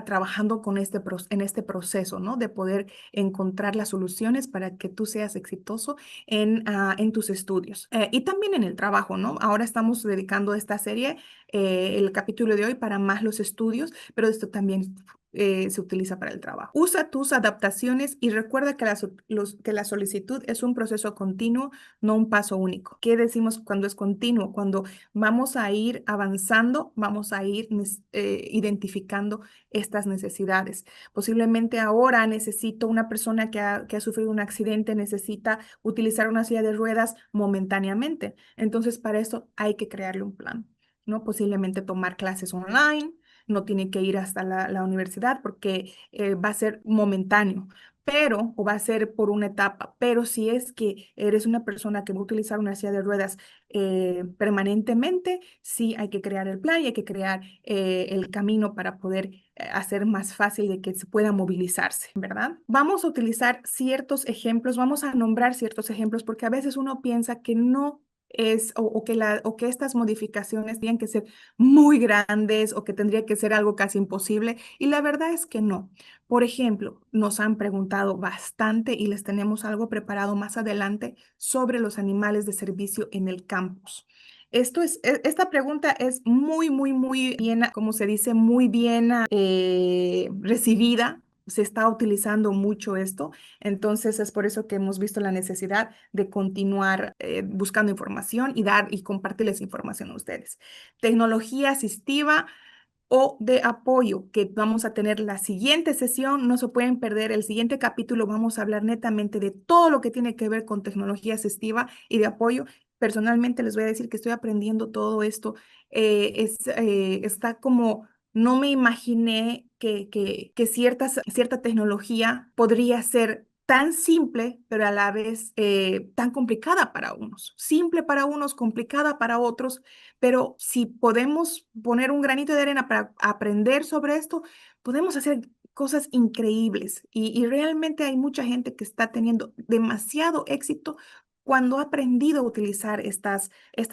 trabajando en este proceso, ¿no? De poder encontrar las soluciones para que tú seas exitoso en tus estudios y también en el trabajo, ¿no? Ahora estamos dedicando esta serie el capítulo de hoy para más los estudios, pero esto también se utiliza para el trabajo. Usa tus adaptaciones y recuerda que que la solicitud es un proceso continuo, no un paso único. ¿Qué decimos cuando es continuo? Cuando vamos a ir avanzando, vamos a ir identificando estas necesidades. Posiblemente ahora necesito una persona que ha sufrido un accidente, necesita utilizar una silla de ruedas momentáneamente. Entonces, para eso hay que crearle un plan, ¿no? Posiblemente tomar clases online, no tiene que ir hasta la universidad porque va a ser momentáneo, pero, o va a ser por una etapa, pero si es que eres una persona que va a utilizar una silla de ruedas permanentemente, sí hay que crear el plan y hay que crear el camino para poder hacer más fácil de que se pueda movilizarse, ¿verdad? Vamos a utilizar ciertos ejemplos, vamos a nombrar ciertos ejemplos porque a veces uno piensa que no es o que estas modificaciones tienen que ser muy grandes o que tendría que ser algo casi imposible y la verdad es que no. Por ejemplo, nos han preguntado bastante y les tenemos algo preparado más adelante sobre los animales de servicio en el campus. Esta pregunta es muy bien, como se dice, muy bien recibida. Se está utilizando mucho esto, entonces es por eso que hemos visto la necesidad de continuar buscando información y dar y compartirles información a ustedes. Tecnología asistiva o de apoyo, que vamos a tener la siguiente sesión, no se pueden perder el siguiente capítulo, vamos a hablar netamente de todo lo que tiene que ver con tecnología asistiva y de apoyo. Personalmente les voy a decir que estoy aprendiendo todo esto, está como, no me imaginé que cierta tecnología podría ser tan simple, pero a la vez tan complicada para unos. Simple para unos, complicada para otros, pero si podemos poner un granito de arena para aprender sobre esto, podemos hacer cosas increíbles y realmente hay mucha gente que está teniendo demasiado éxito cuando ha aprendido a utilizar estas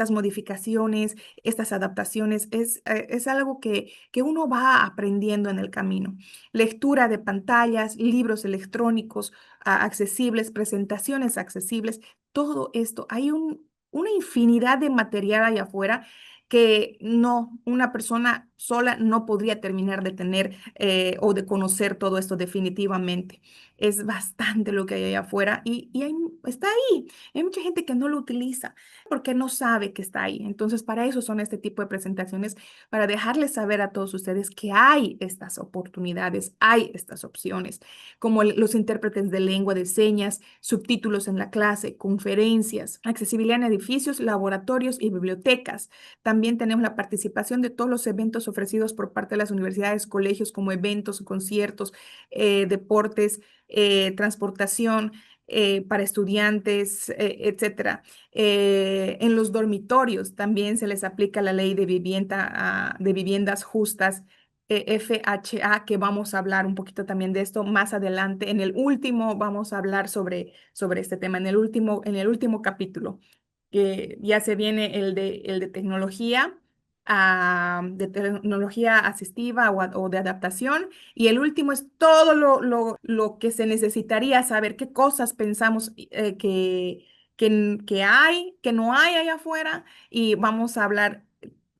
modificaciones, estas adaptaciones. Es algo que uno va aprendiendo en el camino. Lectura de pantallas, libros electrónicos accesibles, presentaciones accesibles, todo esto. Hay una infinidad de material allá afuera que no, una persona sola no podría terminar de tener o de conocer todo esto definitivamente. Es bastante lo que hay allá afuera está ahí. Hay mucha gente que no lo utiliza porque no sabe que está ahí. Entonces, para eso son este tipo de presentaciones, para dejarles saber a todos ustedes que hay estas oportunidades, hay estas opciones, como los intérpretes de lengua de señas, subtítulos en la clase, conferencias, accesibilidad en edificios, laboratorios y bibliotecas. También tenemos la participación de todos los eventos ofrecidos por parte de las universidades, colegios, como eventos, conciertos, deportes, transportación para estudiantes, etcétera. En los dormitorios también se les aplica la ley de de viviendas justas, FHA, que vamos a hablar un poquito también de esto más adelante. En el último vamos a hablar sobre este tema, en el último capítulo, que ya se viene el de tecnología, de tecnología asistiva o de adaptación, y el último es todo lo que se necesitaría saber, qué cosas pensamos que hay, que no hay allá afuera, y vamos a hablar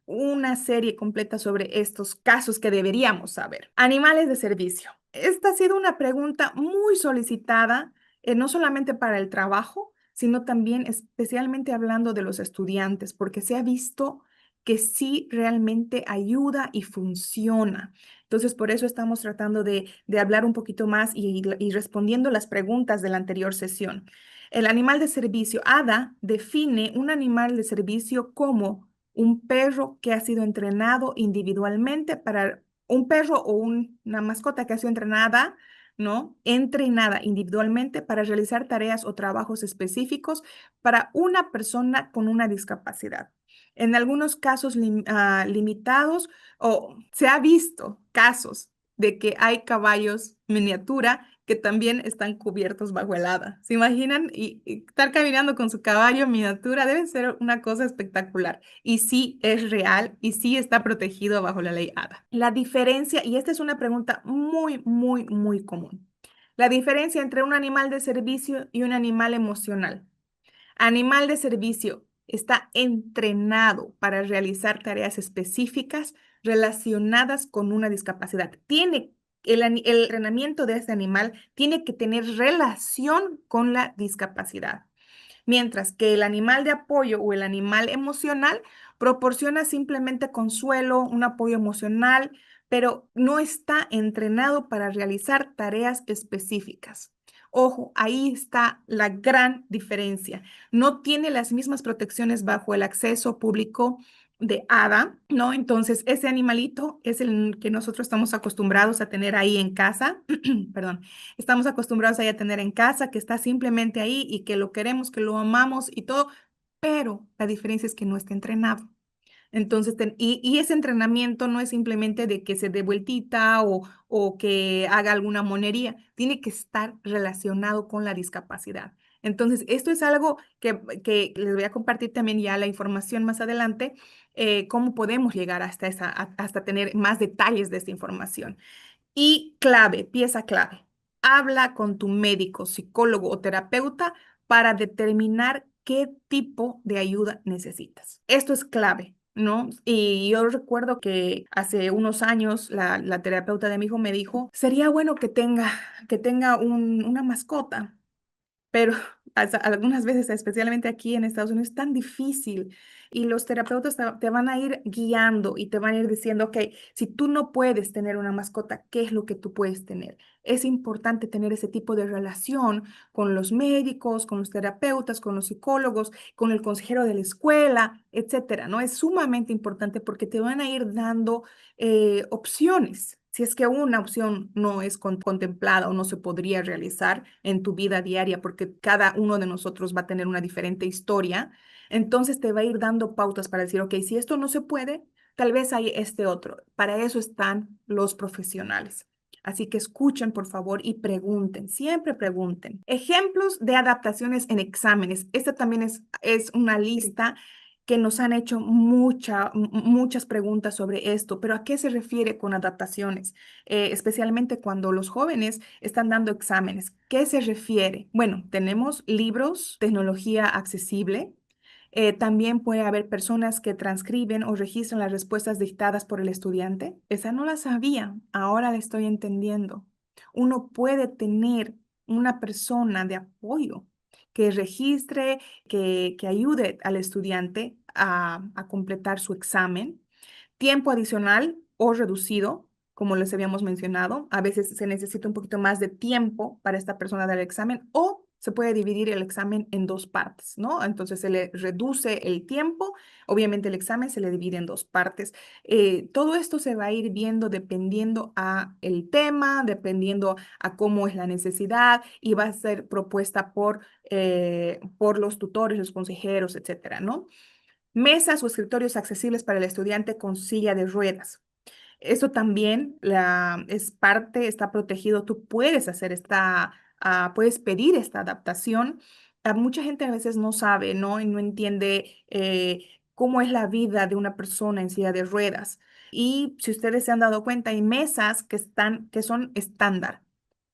una serie completa sobre estos casos que deberíamos saber. Animales de servicio. Esta ha sido una pregunta muy solicitada, no solamente para el trabajo, sino también especialmente hablando de los estudiantes, porque se ha visto que sí realmente ayuda y funciona. Entonces, por eso estamos tratando de hablar un poquito más y respondiendo las preguntas de la anterior sesión. El animal de servicio, ADA, define un animal de servicio como un perro que ha sido entrenado individualmente para un perro o una mascota que ha sido entrenada, ¿no? Entrenada individualmente para realizar tareas o trabajos específicos para una persona con una discapacidad. En algunos casos limitados, o se ha visto casos de que hay caballos miniatura que también están cubiertos bajo el hada. ¿Se imaginan? Y estar caminando con su caballo miniatura debe ser una cosa espectacular. Y sí es real y sí está protegido bajo la ley hada. La diferencia, y esta es una pregunta muy común. La diferencia entre un animal de servicio y un animal emocional. Animal de servicio está entrenado para realizar tareas específicas relacionadas con una discapacidad. El entrenamiento de este animal tiene que tener relación con la discapacidad. Mientras que el animal de apoyo o el animal emocional proporciona simplemente consuelo, un apoyo emocional, pero no está entrenado para realizar tareas específicas. Ojo, ahí está la gran diferencia. No tiene las mismas protecciones bajo el acceso público de ADA, ¿no? Entonces, ese animalito es el que nosotros estamos acostumbrados a tener ahí en casa, perdón, estamos acostumbrados a tener en casa, que está simplemente ahí y que lo queremos, que lo amamos y todo, pero la diferencia es que no está entrenado. Entonces, y ese entrenamiento no es simplemente de que se dé vueltita o que haga alguna monería, tiene que estar relacionado con la discapacidad. Entonces, esto es algo que les voy a compartir también ya la información más adelante, cómo podemos llegar hasta tener más detalles de esta información. Y clave, pieza clave, habla con tu médico, psicólogo o terapeuta para determinar qué tipo de ayuda necesitas. Esto es clave, ¿no? Y yo recuerdo que hace unos años la terapeuta de mi hijo me dijo, sería bueno que tenga una mascota. Pero algunas veces, especialmente aquí en Estados Unidos, es tan difícil y los terapeutas te van a ir guiando y te van a ir diciendo, ok, si tú no puedes tener una mascota, ¿qué es lo que tú puedes tener? Es importante tener ese tipo de relación con los médicos, con los terapeutas, con los psicólogos, con el consejero de la escuela, etcétera, ¿no? Es sumamente importante porque te van a ir dando opciones. Si es que una opción no es contemplada o no se podría realizar en tu vida diaria, porque cada uno de nosotros va a tener una diferente historia, entonces te va a ir dando pautas para decir, ok, si esto no se puede, tal vez hay este otro. Para eso están los profesionales. Así que escuchen, por favor, y pregunten, siempre pregunten. Ejemplos de adaptaciones en exámenes. Esta también es una lista que nos han hecho muchas preguntas sobre esto, pero ¿a qué se refiere con adaptaciones? Especialmente cuando los jóvenes están dando exámenes. ¿Qué se refiere? Bueno, tenemos libros, tecnología accesible. También puede haber personas que transcriben o registran las respuestas dictadas por el estudiante. Esa no la sabía, ahora la estoy entendiendo. Uno puede tener una persona de apoyo que registre, que ayude al estudiante a completar su examen. Tiempo adicional o reducido, como les habíamos mencionado. A veces se necesita un poquito más de tiempo para esta persona dar el examen o se puede dividir el examen en dos partes, ¿no? Entonces se le reduce el tiempo, obviamente el examen se le divide en dos partes. Todo esto se va a ir viendo dependiendo a el tema, dependiendo a cómo es la necesidad y va a ser propuesta por los tutores, los consejeros, etcétera, ¿no? Mesas o escritorios accesibles para el estudiante con silla de ruedas. Eso también es parte, está protegido. Tú puedes hacer puedes pedir esta adaptación. Mucha gente a veces no sabe, ¿no? Y no entiende cómo es la vida de una persona en silla de ruedas. Y si ustedes se han dado cuenta, hay mesas que son estándar,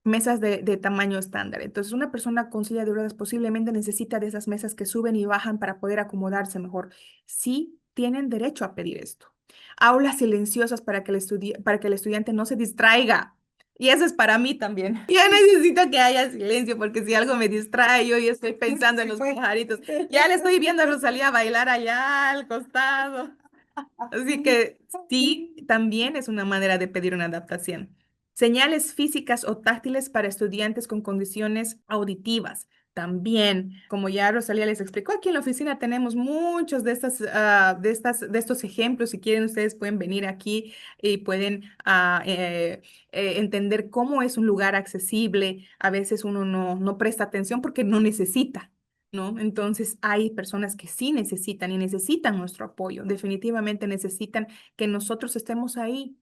mesas de tamaño estándar. Entonces, una persona con silla de ruedas posiblemente necesita de esas mesas que suben y bajan para poder acomodarse mejor. Sí, tienen derecho a pedir esto. Aulas silenciosas para que el estudiante no se distraiga. Y eso es para mí también. Yo necesito que haya silencio porque si algo me distrae, yo ya estoy pensando en los pajaritos. Ya le estoy viendo a Rosalía bailar allá al costado. Así que sí, también es una manera de pedir una adaptación. Señales físicas o táctiles para estudiantes con condiciones auditivas. También, como ya Rosalía les explicó, aquí en la oficina tenemos muchos de estos ejemplos. Si quieren, ustedes pueden venir aquí y pueden entender cómo es un lugar accesible. A veces uno no presta atención porque no necesita. ¿No? Entonces hay personas que sí necesitan y necesitan nuestro apoyo, definitivamente necesitan que nosotros estemos ahí.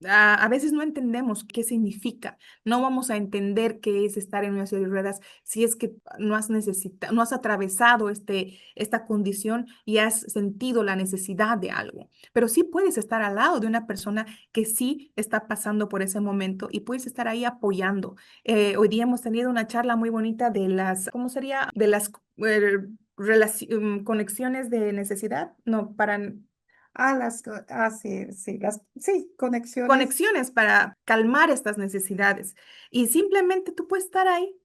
A veces no entendemos qué significa, no vamos a entender qué es estar en una silla de ruedas si es que no has atravesado esta condición y has sentido la necesidad de algo. Pero sí puedes estar al lado de una persona que sí está pasando por ese momento y puedes estar ahí apoyando. Hoy día hemos tenido una charla muy bonita ¿cómo sería? De las conexiones de necesidad, no, para Sí, sí, sí, conexiones. conexiones para calmar estas necesidades. Y simplemente tú puedes estar ahí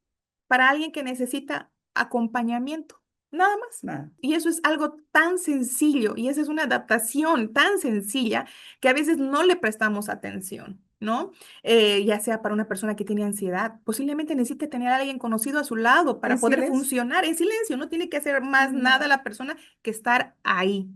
para alguien que necesita acompañamiento, nada más. Nada. Y eso es algo tan sencillo y esa es una adaptación tan sencilla que a veces no le prestamos atención, ¿no? Ya sea para una persona que tiene ansiedad, posiblemente necesite tener a alguien conocido a su lado En para poder silencio. funcionar en silencio, no tiene que hacer más nada Nada. la persona que estar ahí.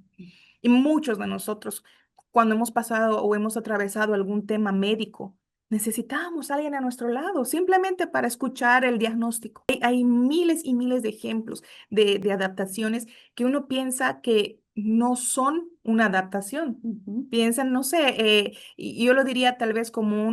Y muchos de nosotros, cuando hemos pasado o hemos atravesado algún tema médico, necesitamos a alguien a nuestro lado, simplemente para escuchar el diagnóstico. Hay miles y miles de ejemplos de adaptaciones que uno piensa que no son una adaptación. Ujú. Piensan, no sé, y yo lo diría tal vez como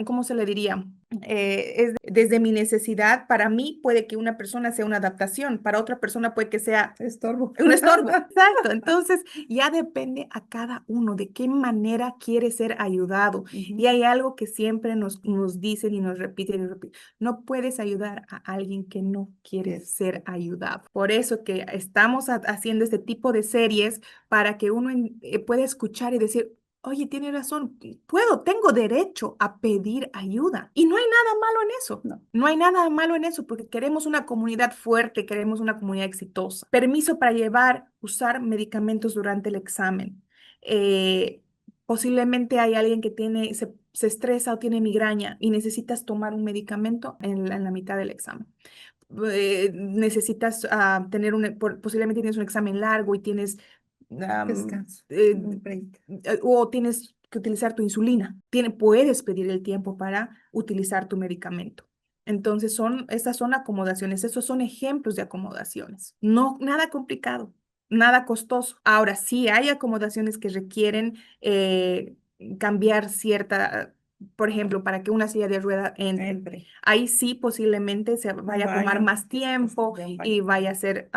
¿cómo se le diría? Es desde mi necesidad, para mí puede que una persona sea una adaptación, para otra persona puede que sea Estorbo. un estorbo. Exacto. Entonces, ya depende a cada uno de qué manera quiere ser ayudado. Y Ujú. hay algo que siempre nos dicen y nos repiten y repiten. No puedes ayudar a alguien que no quiere Yes. ser ayudado. Por eso que estamos haciendo este tipo de series para que uno pueda escuchar y decir, oye, tiene razón, tengo derecho a pedir ayuda. Y no hay nada malo en eso. No. No hay nada malo en eso porque queremos una comunidad fuerte, queremos una comunidad exitosa. Permiso para usar medicamentos durante el examen. Eh, Posiblemente hay alguien que se estresa o tiene migraña y necesitas tomar un medicamento en la mitad del examen. Necesitas posiblemente tienes un examen largo y tienes Descanso. eh, Un break. o tienes que utilizar tu insulina. Puedes pedir el tiempo para utilizar tu medicamento. Entonces, estas son acomodaciones, esos son ejemplos de acomodaciones. No, nada complicado, nada costoso. Ahora, sí hay acomodaciones que requieren cambiar por ejemplo, para que una silla de rueda entre. Entre. Ahí sí posiblemente se Un vaya a tomar baño. más tiempo De un baño. y vaya a ser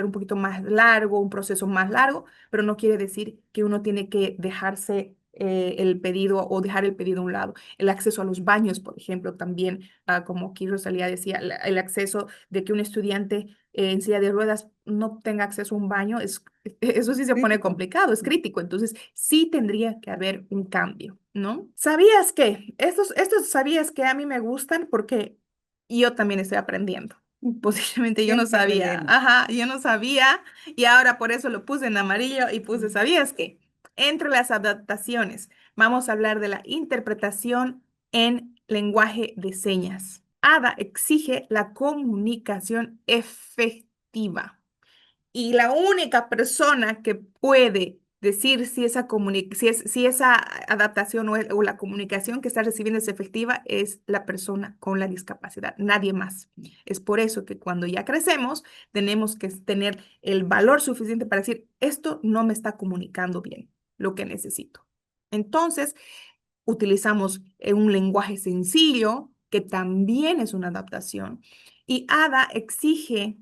un poquito más largo, un proceso más largo, pero no quiere decir que uno tiene que dejarse el pedido o dejar el pedido a un lado. El acceso a los baños, por ejemplo, también, como aquí Rosalía decía, el acceso de que un estudiante en silla de ruedas no tenga acceso a un baño, eso sí se pone Crítico. complicado, es crítico. Entonces, sí tendría que haber un cambio, ¿no? ¿Sabías que? Estos sabías que a mí me gustan porque yo también estoy aprendiendo. Ujú. Posiblemente yo no Siempre sabía, aprendemos. ajá, yo no sabía y ahora por eso lo puse en amarillo y puse, Ujú. ¿sabías que? Entre las adaptaciones, vamos a hablar de la interpretación en lenguaje de señas. ADA exige la comunicación efectiva. Y la única persona que puede decir si esa adaptación o la comunicación que está recibiendo es efectiva es la persona con la discapacidad, nadie más. Es por eso que cuando ya crecemos tenemos que tener el valor suficiente para decir, esto no me está comunicando bien lo que necesito. Entonces, utilizamos un lenguaje sencillo, que también es una adaptación, y ADA exige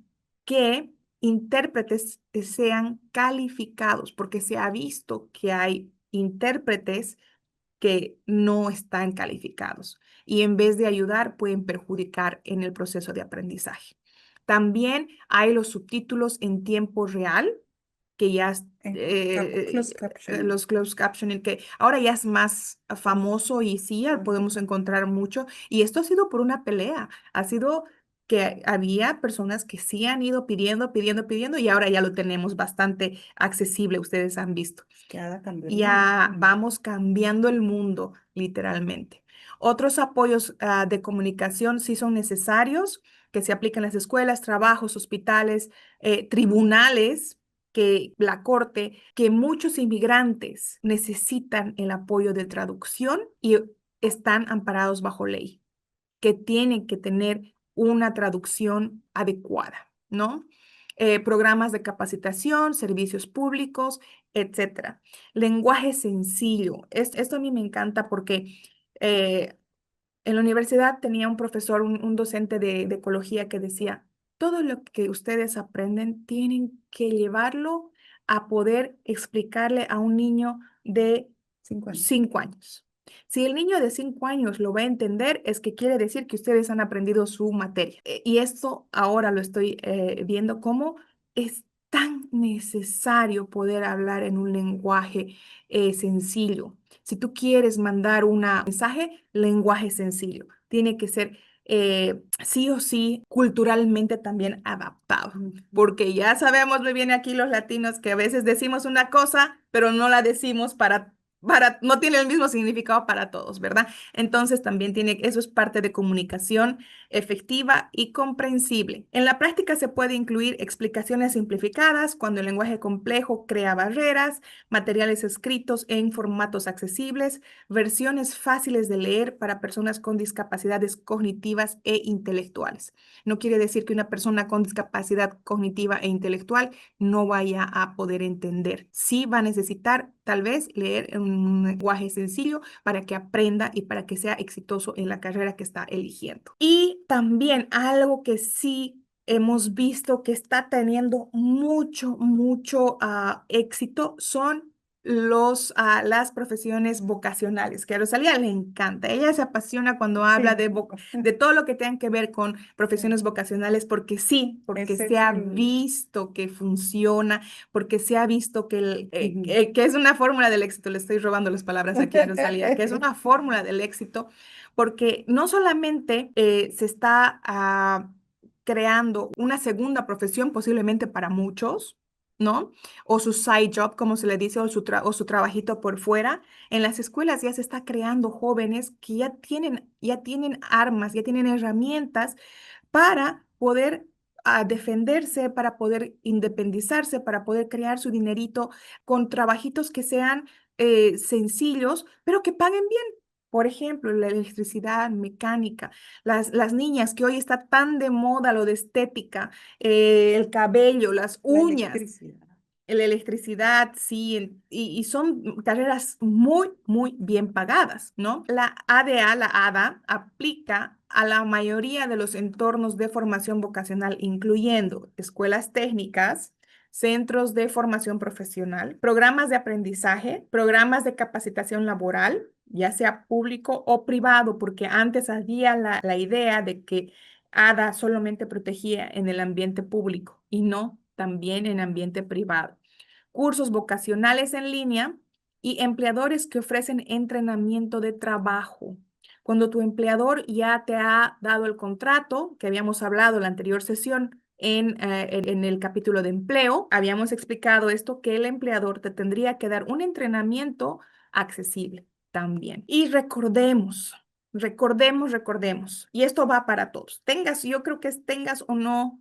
que intérpretes sean calificados, porque se ha visto que hay intérpretes que no están calificados y en vez de ayudar pueden perjudicar en el proceso de aprendizaje. También hay los subtítulos en tiempo real, que ya Closed captioning. los closed captioning, que ahora ya es más famoso y sí, ya podemos encontrar mucho. Y esto ha sido por una pelea, ha sido que había personas que sí han ido pidiendo, pidiendo, pidiendo y ahora ya lo tenemos bastante accesible, ustedes han visto. Que Ada cambió el mundo. Ya vamos cambiando el mundo, literalmente. Otros apoyos de comunicación sí son necesarios, que se aplican en las escuelas, trabajos, hospitales, tribunales, que la corte, que muchos inmigrantes necesitan el apoyo de traducción y están amparados bajo ley, que tienen que tener una traducción adecuada, ¿no? Programas de capacitación, servicios públicos, etcétera. Lenguaje sencillo. Esto a mí me encanta porque eh, en la universidad tenía un profesor, un docente de ecología que decía, todo lo que ustedes aprenden tienen que llevarlo a poder explicarle a un niño de 5 años. 5 años. Si el niño de 5 años lo va a entender, es que quiere decir que ustedes han aprendido su materia. Y esto ahora lo estoy viendo como es tan necesario poder hablar en un lenguaje sencillo. Si tú quieres mandar un mensaje, lenguaje sencillo. Tiene que ser sí o sí culturalmente también adaptado, porque ya sabemos muy bien aquí los latinos que a veces decimos una cosa, pero no la decimos no tiene el mismo significado para todos, ¿verdad? Entonces también eso es parte de comunicación efectiva y comprensible. En la práctica se puede incluir explicaciones simplificadas cuando el lenguaje complejo crea barreras, materiales escritos en formatos accesibles, versiones fáciles de leer para personas con discapacidades cognitivas e intelectuales. No quiere decir que una persona con discapacidad cognitiva e intelectual no vaya a poder entender. Sí va a necesitar tal vez leer en un lenguaje sencillo para que aprenda y para que sea exitoso en la carrera que está eligiendo. Y también algo que sí hemos visto que está teniendo mucho éxito son las profesiones vocacionales, que a Rosalía le encanta. Ella se apasiona cuando habla Sí, de todo lo que tenga que ver con profesiones vocacionales, porque sí, porque ese se es ha el... visto que funciona, porque se ha visto Ujú. que es una fórmula del éxito. Le estoy robando las palabras aquí a Rosalía, que es una fórmula del éxito, porque no solamente se está creando una segunda profesión posiblemente para muchos, ¿no? O su side job, como se le dice, o su trabajito por fuera. En las escuelas ya se está creando jóvenes que ya tienen armas, ya tienen herramientas para poder defenderse, para poder independizarse, para poder crear su dinerito con trabajitos que sean sencillos, pero que paguen bien. Por ejemplo, la electricidad, mecánica, las niñas que hoy está tan de moda lo de estética, el cabello, las La uñas, electricidad. la electricidad, sí, y son carreras muy bien pagadas, ¿no? La ADA, la ADA, aplica a la mayoría de los entornos de formación vocacional, incluyendo escuelas técnicas, centros de formación profesional, programas de aprendizaje, programas de capacitación laboral, ya sea público o privado, porque antes había la idea de que ADA solamente protegía en el ambiente público y no también en ambiente privado. Cursos vocacionales en línea y empleadores que ofrecen entrenamiento de trabajo. Cuando tu empleador ya te ha dado el contrato, que habíamos hablado en la anterior sesión, en el capítulo de empleo, habíamos explicado esto, que el empleador te tendría que dar un entrenamiento accesible también. Y recordemos, y esto va para todos, yo creo que tengas o no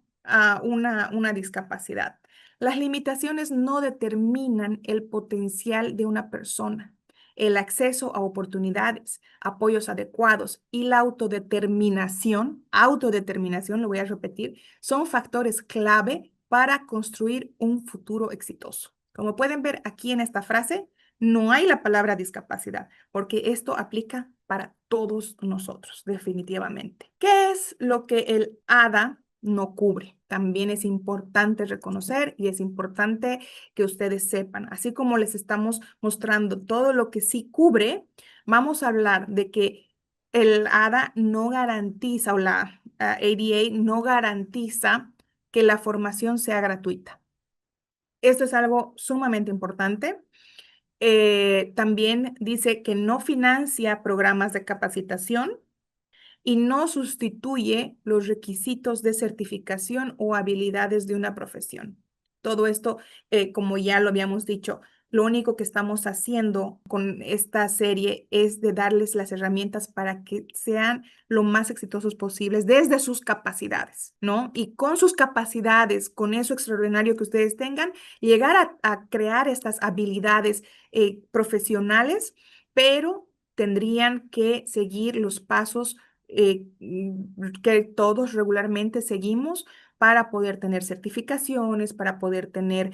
una discapacidad. Las limitaciones no determinan el potencial de una persona. El acceso a oportunidades, apoyos adecuados y la autodeterminación, lo voy a repetir, son factores clave para construir un futuro exitoso. Como pueden ver aquí en esta frase, no hay la palabra discapacidad, porque esto aplica para todos nosotros, definitivamente. ¿Qué es lo que el ADA no cubre? También es importante reconocer y es importante que ustedes sepan, así como les estamos mostrando todo lo que sí cubre, vamos a hablar de que el ADA no garantiza o la ADA no garantiza que la formación sea gratuita. Esto es algo sumamente importante. También dice que no financia programas de capacitación y no sustituye los requisitos de certificación o habilidades de una profesión. Todo esto, como ya lo habíamos dicho, lo único que estamos haciendo con esta serie es de darles las herramientas para que sean lo más exitosos posibles desde sus capacidades, ¿no? Y con sus capacidades, con eso extraordinario que ustedes tengan, llegar a crear estas habilidades profesionales, pero tendrían que seguir los pasos que todos regularmente seguimos para poder tener certificaciones, para poder tener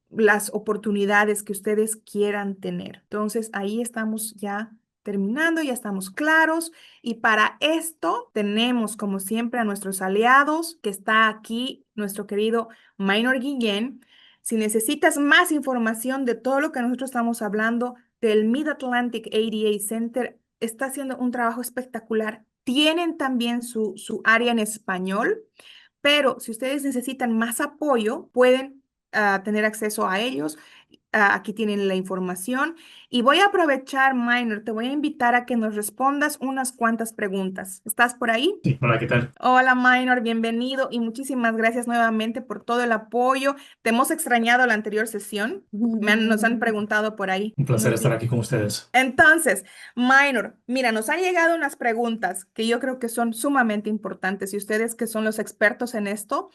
las oportunidades que ustedes quieran tener. Entonces, ahí estamos ya terminando, ya estamos claros. Y para esto tenemos, como siempre, a nuestros aliados, que está aquí nuestro querido Maynor Guillén. Si necesitas más información de todo lo que nosotros estamos hablando, del Mid-Atlantic ADA Center está haciendo un trabajo espectacular. Tienen también su área en español, pero si ustedes necesitan más apoyo, pueden tener acceso a ellos. Aquí tienen la información. Y voy a aprovechar, Minor, te voy a invitar a que nos respondas unas cuantas preguntas. ¿Estás por ahí? Sí, hola, ¿qué tal? Hola, Minor, bienvenido y muchísimas gracias nuevamente por todo el apoyo. Te hemos extrañado la anterior sesión. Nos han preguntado por ahí. Un placer estar aquí con ustedes. Entonces, Minor, mira, nos han llegado unas preguntas que yo creo que son sumamente importantes y ustedes que son los expertos en esto,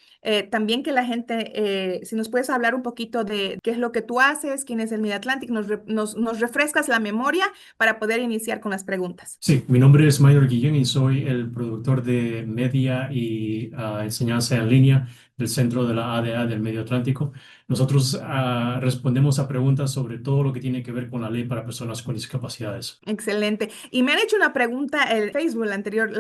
también que la gente, si nos puedes hablar un poquito de qué es lo que tú haces, quién es el Mid-Atlantic, nos refrescas la memoria para poder iniciar con las preguntas. Sí, mi nombre es Minor Guillén y soy el productor de media y enseñanza en línea del Centro de la ADA del Medio Atlántico. Nosotros respondemos a preguntas sobre todo lo que tiene que ver con la ley para personas con discapacidades. Excelente. Y me han hecho una pregunta en Facebook, la anterior,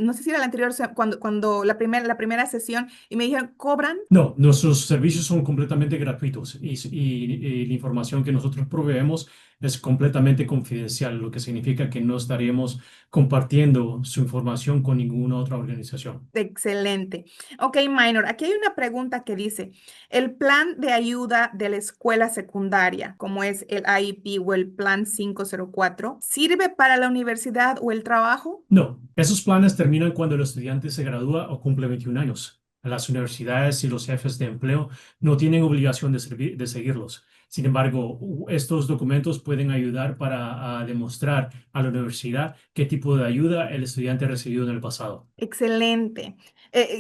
no sé si era la anterior, cuando la primera sesión, y me dijeron, ¿cobran? No, nuestros servicios son completamente gratuitos y la información que nosotros proveemos es completamente confidencial, lo que significa que no estaríamos compartiendo su información con ninguna otra organización. Excelente. Ok, Minor, aquí hay una pregunta que dice, ¿el plan de ayuda de la escuela secundaria, como es el IEP o el plan 504, sirve para la universidad o el trabajo? No, esos planes terminan cuando el estudiante se gradúa o cumple 21 años. Las universidades y los jefes de empleo no tienen obligación de seguirlos. Sin embargo, estos documentos pueden ayudar para demostrar a la universidad qué tipo de ayuda el estudiante ha recibido en el pasado. Excelente.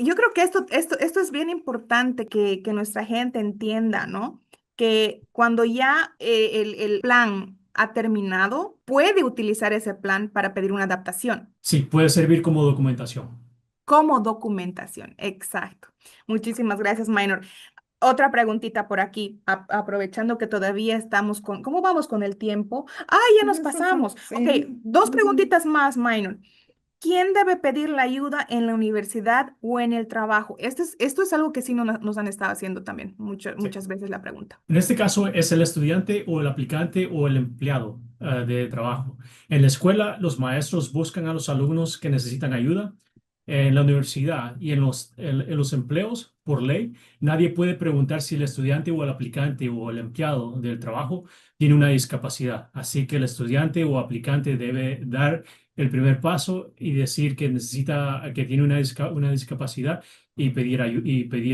Yo creo que esto es bien importante que nuestra gente entienda, ¿no? Que cuando ya el plan ha terminado, puede utilizar ese plan para pedir una adaptación. Sí, puede servir como documentación. Como documentación, exacto. Muchísimas gracias, Minor. Otra preguntita por aquí, aprovechando que todavía estamos con, ¿cómo vamos con el tiempo? Ah, ya nos pasamos. Ok, Sí. dos preguntitas más, Minor. ¿Quién debe pedir la ayuda en la universidad o en el trabajo? Esto es algo que sí nos han estado haciendo también Sí. muchas veces la pregunta. En este caso es el estudiante o el aplicante o el empleado de trabajo. En la escuela, los maestros buscan a los alumnos que necesitan ayuda. En la universidad y en los empleos, por ley, nadie puede preguntar si el estudiante o el aplicante o el empleado del trabajo tiene una discapacidad. Así que el estudiante o aplicante debe dar el primer paso y decir que necesita, que tiene una discapacidad y pedir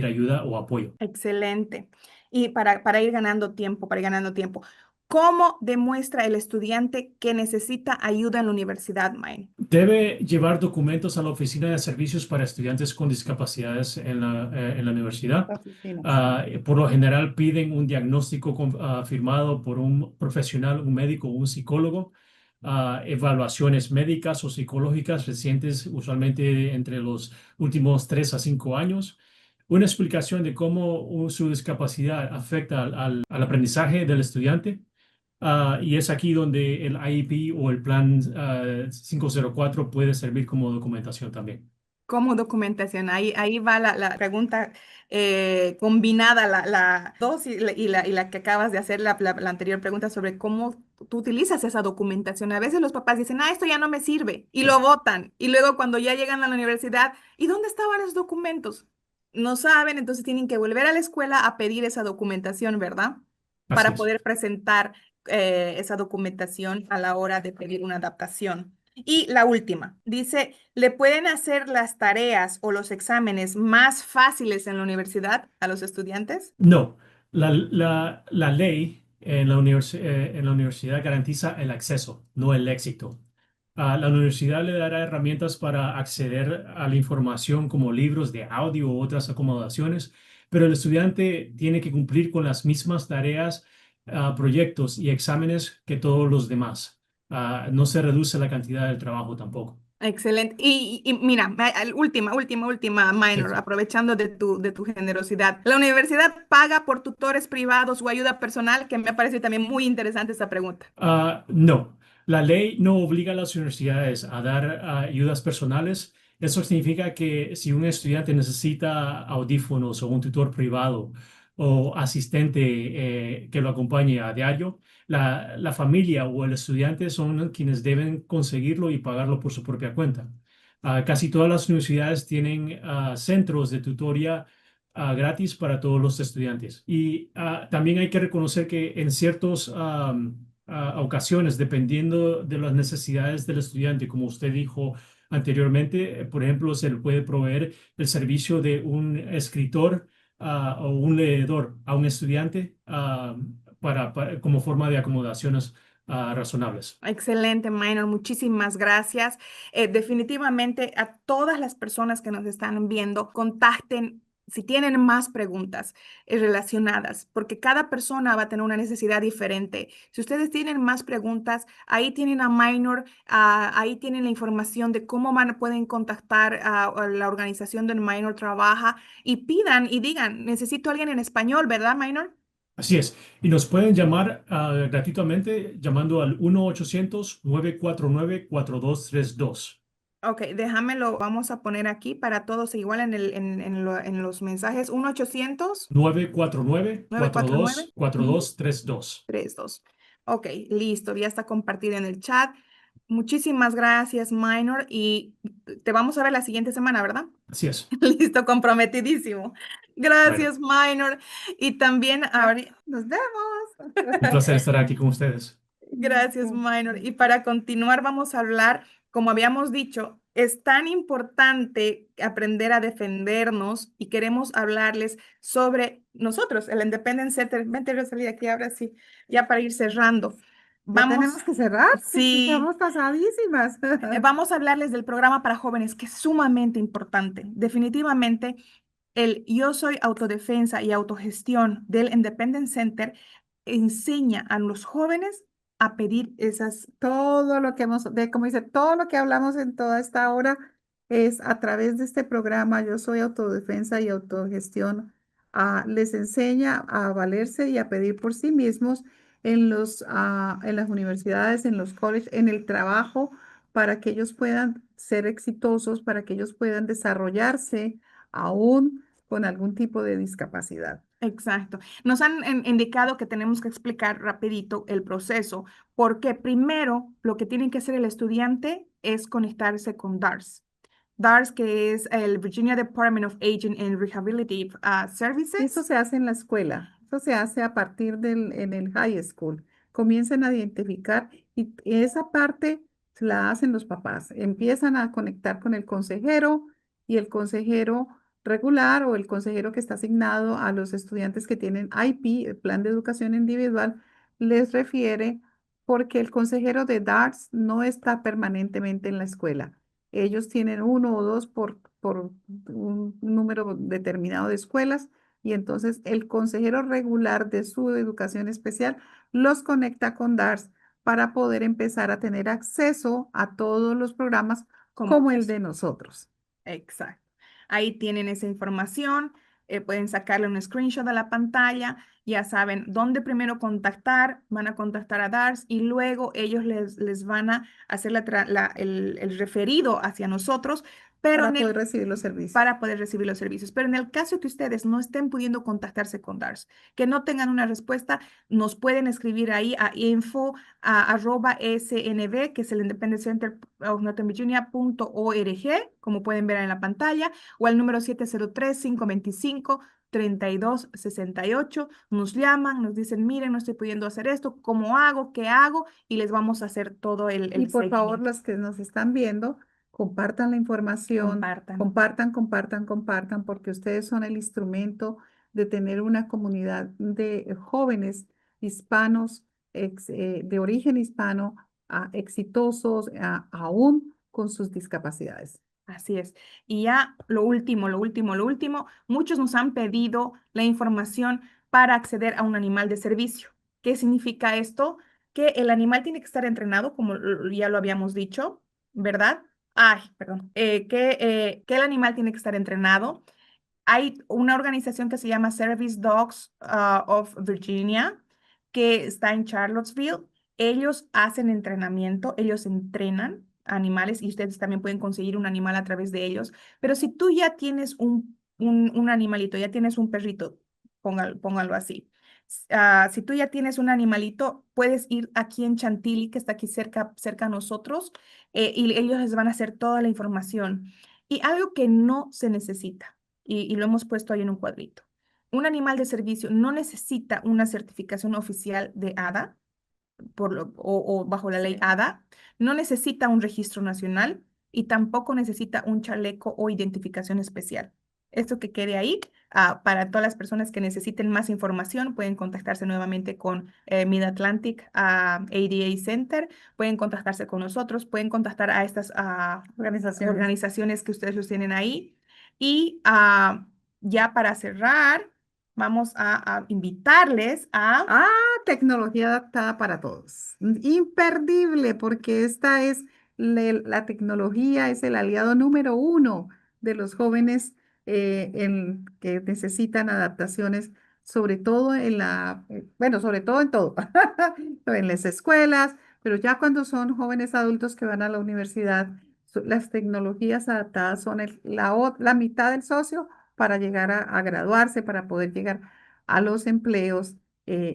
ayuda o apoyo. Excelente. Y para ir ganando tiempo, para ir ganando tiempo, ¿cómo demuestra el estudiante que necesita ayuda en la universidad, Mine? Debe llevar documentos a la Oficina de Servicios para Estudiantes con Discapacidades en la universidad. Oficinas. Por lo general piden un diagnóstico firmado por un profesional, un médico o un psicólogo, evaluaciones médicas o psicológicas recientes, usualmente entre los últimos 3 a 5 años, una explicación de cómo su discapacidad afecta al aprendizaje del estudiante. Y es aquí donde el IEP o el plan 504 puede servir como documentación también. Como documentación, ahí va la pregunta combinada, la dos y la que acabas de hacer, la anterior pregunta sobre cómo tú utilizas esa documentación. A veces los papás dicen, esto ya no me sirve, y Sí, lo botan. Y luego cuando ya llegan a la universidad, ¿y dónde estaban esos documentos? No saben, entonces tienen que volver a la escuela a pedir esa documentación, ¿verdad? así Para es. poder presentar esa documentación a la hora de pedir una adaptación. Y la última, dice, ¿le pueden hacer las tareas o los exámenes más fáciles en la universidad a los estudiantes? No, la ley en la universidad garantiza el acceso, no el éxito. La universidad le dará herramientas para acceder a la información como libros de audio u otras acomodaciones, pero el estudiante tiene que cumplir con las mismas tareas, proyectos y exámenes que todos los demás. No se reduce la cantidad del trabajo tampoco. Excelente. Y mira, última Sí. minor, aprovechando de tu generosidad. ¿La universidad paga por tutores privados o ayuda personal? Que me parece también muy interesante esta pregunta. No, la ley no obliga a las universidades a dar ayudas personales. Eso significa que si un estudiante necesita audífonos o un tutor privado o asistente que lo acompañe a diario. La familia o el estudiante son quienes deben conseguirlo y pagarlo por su propia cuenta. Casi todas las universidades tienen centros de tutoría gratis para todos los estudiantes. Y también hay que reconocer que en ciertas ocasiones, dependiendo de las necesidades del estudiante, como usted dijo anteriormente, por ejemplo, se le puede proveer el servicio de un escritor o un leedor a un estudiante como forma de acomodaciones razonables. Excelente, Minor. Muchísimas gracias. Definitivamente a todas las personas que nos están viendo, contacten si tienen más preguntas relacionadas, porque cada persona va a tener una necesidad diferente. Si ustedes tienen más preguntas, ahí tienen a Minor, ahí tienen la información de cómo pueden contactar a la organización donde Minor trabaja y pidan y digan, necesito a alguien en español, ¿verdad, Minor? Así es. Y nos pueden llamar gratuitamente llamando al 1-800-949-4232. Ok, déjamelo, vamos a poner aquí para todos igual en los mensajes, 1-800. 949 949 4232. 32. Ok, listo, ya está compartido en el chat. Muchísimas gracias, Minor, y te vamos a ver la siguiente semana, ¿verdad? Así es. Listo, comprometidísimo. Bueno, Gracias, Minor. Y también, Nos vemos. un placer estar aquí con ustedes. gracias, Minor. Y para continuar, vamos a hablar, como habíamos dicho, es tan importante aprender a defendernos y queremos hablarles sobre nosotros, el Independence Center. Vente, Rosalía, aquí ahora sí, ya para ir cerrando. Ya Vamos, tenemos que cerrar, que sí, estamos pasadísimas. vamos a hablarles del programa para jóvenes, que es sumamente importante. Definitivamente, el Yo Soy Autodefensa y Autogestión del Independence Center enseña a los jóvenes a pedir esas. Todo lo que como dice, todo lo que hablamos en toda esta hora es a través de este programa. Yo soy autodefensa y autogestión. Les enseña a valerse y a pedir por sí mismos en las universidades, en los colleges, en el trabajo, para que ellos puedan ser exitosos, para que ellos puedan desarrollarse aún con algún tipo de discapacidad. Exacto. Nos han indicado que tenemos que explicar rapidito el proceso, porque primero lo que tiene que hacer el estudiante es conectarse con DARS. DARS, que es el Virginia Department of Aging and Rehabilitative Services. Eso se hace en la escuela, eso se hace a partir en el high school. Comienzan a identificar y esa parte la hacen los papás. Empiezan a conectar con el consejero y el consejero regular o el consejero que está asignado a los estudiantes que tienen IP, el Plan de Educación Individual, les refiere porque el consejero de DARS no está permanentemente en la escuela. Ellos tienen uno o dos por un número determinado de escuelas y entonces el consejero regular de su educación especial los conecta con DARS para poder empezar a tener acceso a todos los programas como el de nosotros. Exacto. Ahí tienen esa información, pueden sacarle un screenshot a la pantalla, ya saben dónde primero contactar, van a contactar a DARS y luego ellos les van a hacer el referido hacia nosotros, pero Para poder recibir los servicios. para poder recibir los servicios. Pero en el caso que ustedes no estén pudiendo contactarse con DARS, que no tengan una respuesta, nos pueden escribir ahí a @snv, que es el Independent Center of Northern Virginia.org, como pueden ver en la pantalla, o al número 703-525-3268. Nos llaman, nos dicen, miren, no estoy pudiendo hacer esto, ¿cómo hago? ¿Qué hago? Y les vamos a hacer todo Y por favor, seguimiento. los que nos están viendo, compartan la información, compartan, porque ustedes son el instrumento de tener una comunidad de jóvenes hispanos, de origen hispano, exitosos, aún con sus discapacidades. Así es. Y ya lo último, muchos nos han pedido la información para acceder a un animal de servicio. ¿Qué significa esto? Que el animal tiene que estar entrenado, como ya lo habíamos dicho, ¿verdad? Ay, perdón. Que el animal tiene que estar entrenado. Hay una organización que se llama Service Dogs of Virginia, que está en Charlottesville. Ellos hacen entrenamiento, ellos entrenan animales y ustedes también pueden conseguir un animal a través de ellos. Pero si tú ya tienes un animalito, ya tienes un perrito, póngalo así. Si tú ya tienes un animalito, puedes ir aquí en Chantilly, que está aquí cerca a nosotros, y ellos les van a hacer toda la información. Y algo que no se necesita, y lo hemos puesto ahí en un cuadrito. Un animal de servicio no necesita una certificación oficial de ADA o bajo la ley ADA, no necesita un registro nacional y tampoco necesita un chaleco o identificación especial. Esto que quede ahí, para todas las personas que necesiten más información, pueden contactarse nuevamente con Mid-Atlantic ADA Center, pueden contactarse con nosotros, pueden contactar a estas organizaciones que ustedes los tienen ahí. Y ya para cerrar, vamos a invitarles a... Tecnología adaptada para todos. Imperdible, porque esta es la tecnología, es el aliado número uno de los jóvenes que necesitan adaptaciones, sobre todo bueno, sobre todo en todo, en las escuelas, pero ya cuando son jóvenes adultos que van a la universidad, las tecnologías adaptadas son la mitad del socio para llegar a graduarse, para poder llegar a los empleos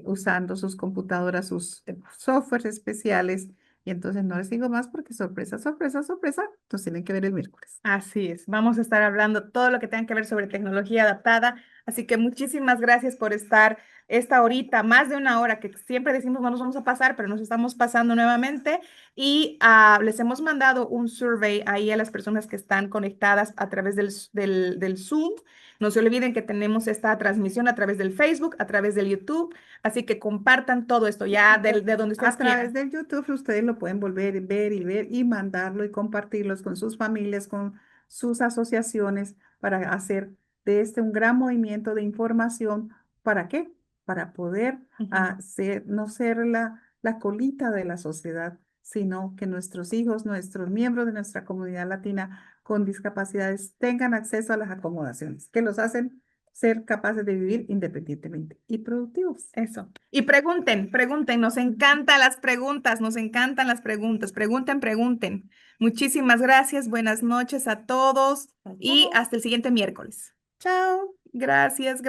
usando sus computadoras, sus softwares especiales. Y entonces no les digo más porque sorpresa, sorpresa, sorpresa, entonces tienen que ver el miércoles. Así es, vamos a estar hablando todo lo que tenga que ver sobre tecnología adaptada, así que muchísimas gracias por estar esta horita, más de una hora, que siempre decimos no nos vamos a pasar, pero nos estamos pasando nuevamente, y les hemos mandado un survey ahí a las personas que están conectadas a través del Zoom. No se olviden que tenemos esta transmisión a través del Facebook, a través del YouTube, así que compartan todo esto ya de donde ustedes A través quieran. del YouTube ustedes lo pueden volver a ver y mandarlo y compartirlos con sus familias, con sus asociaciones para hacer de este un gran movimiento de información. ¿Para qué? Para poder no ser la colita de la sociedad, sino que nuestros hijos, nuestros miembros de nuestra comunidad latina con discapacidades tengan acceso a las acomodaciones que los hacen ser capaces de vivir independientemente y productivos. Eso. Y pregunten, nos encantan las preguntas, nos encantan las preguntas. Pregunten. Muchísimas gracias, buenas noches a todos y hasta el siguiente miércoles. Chao. Gracias.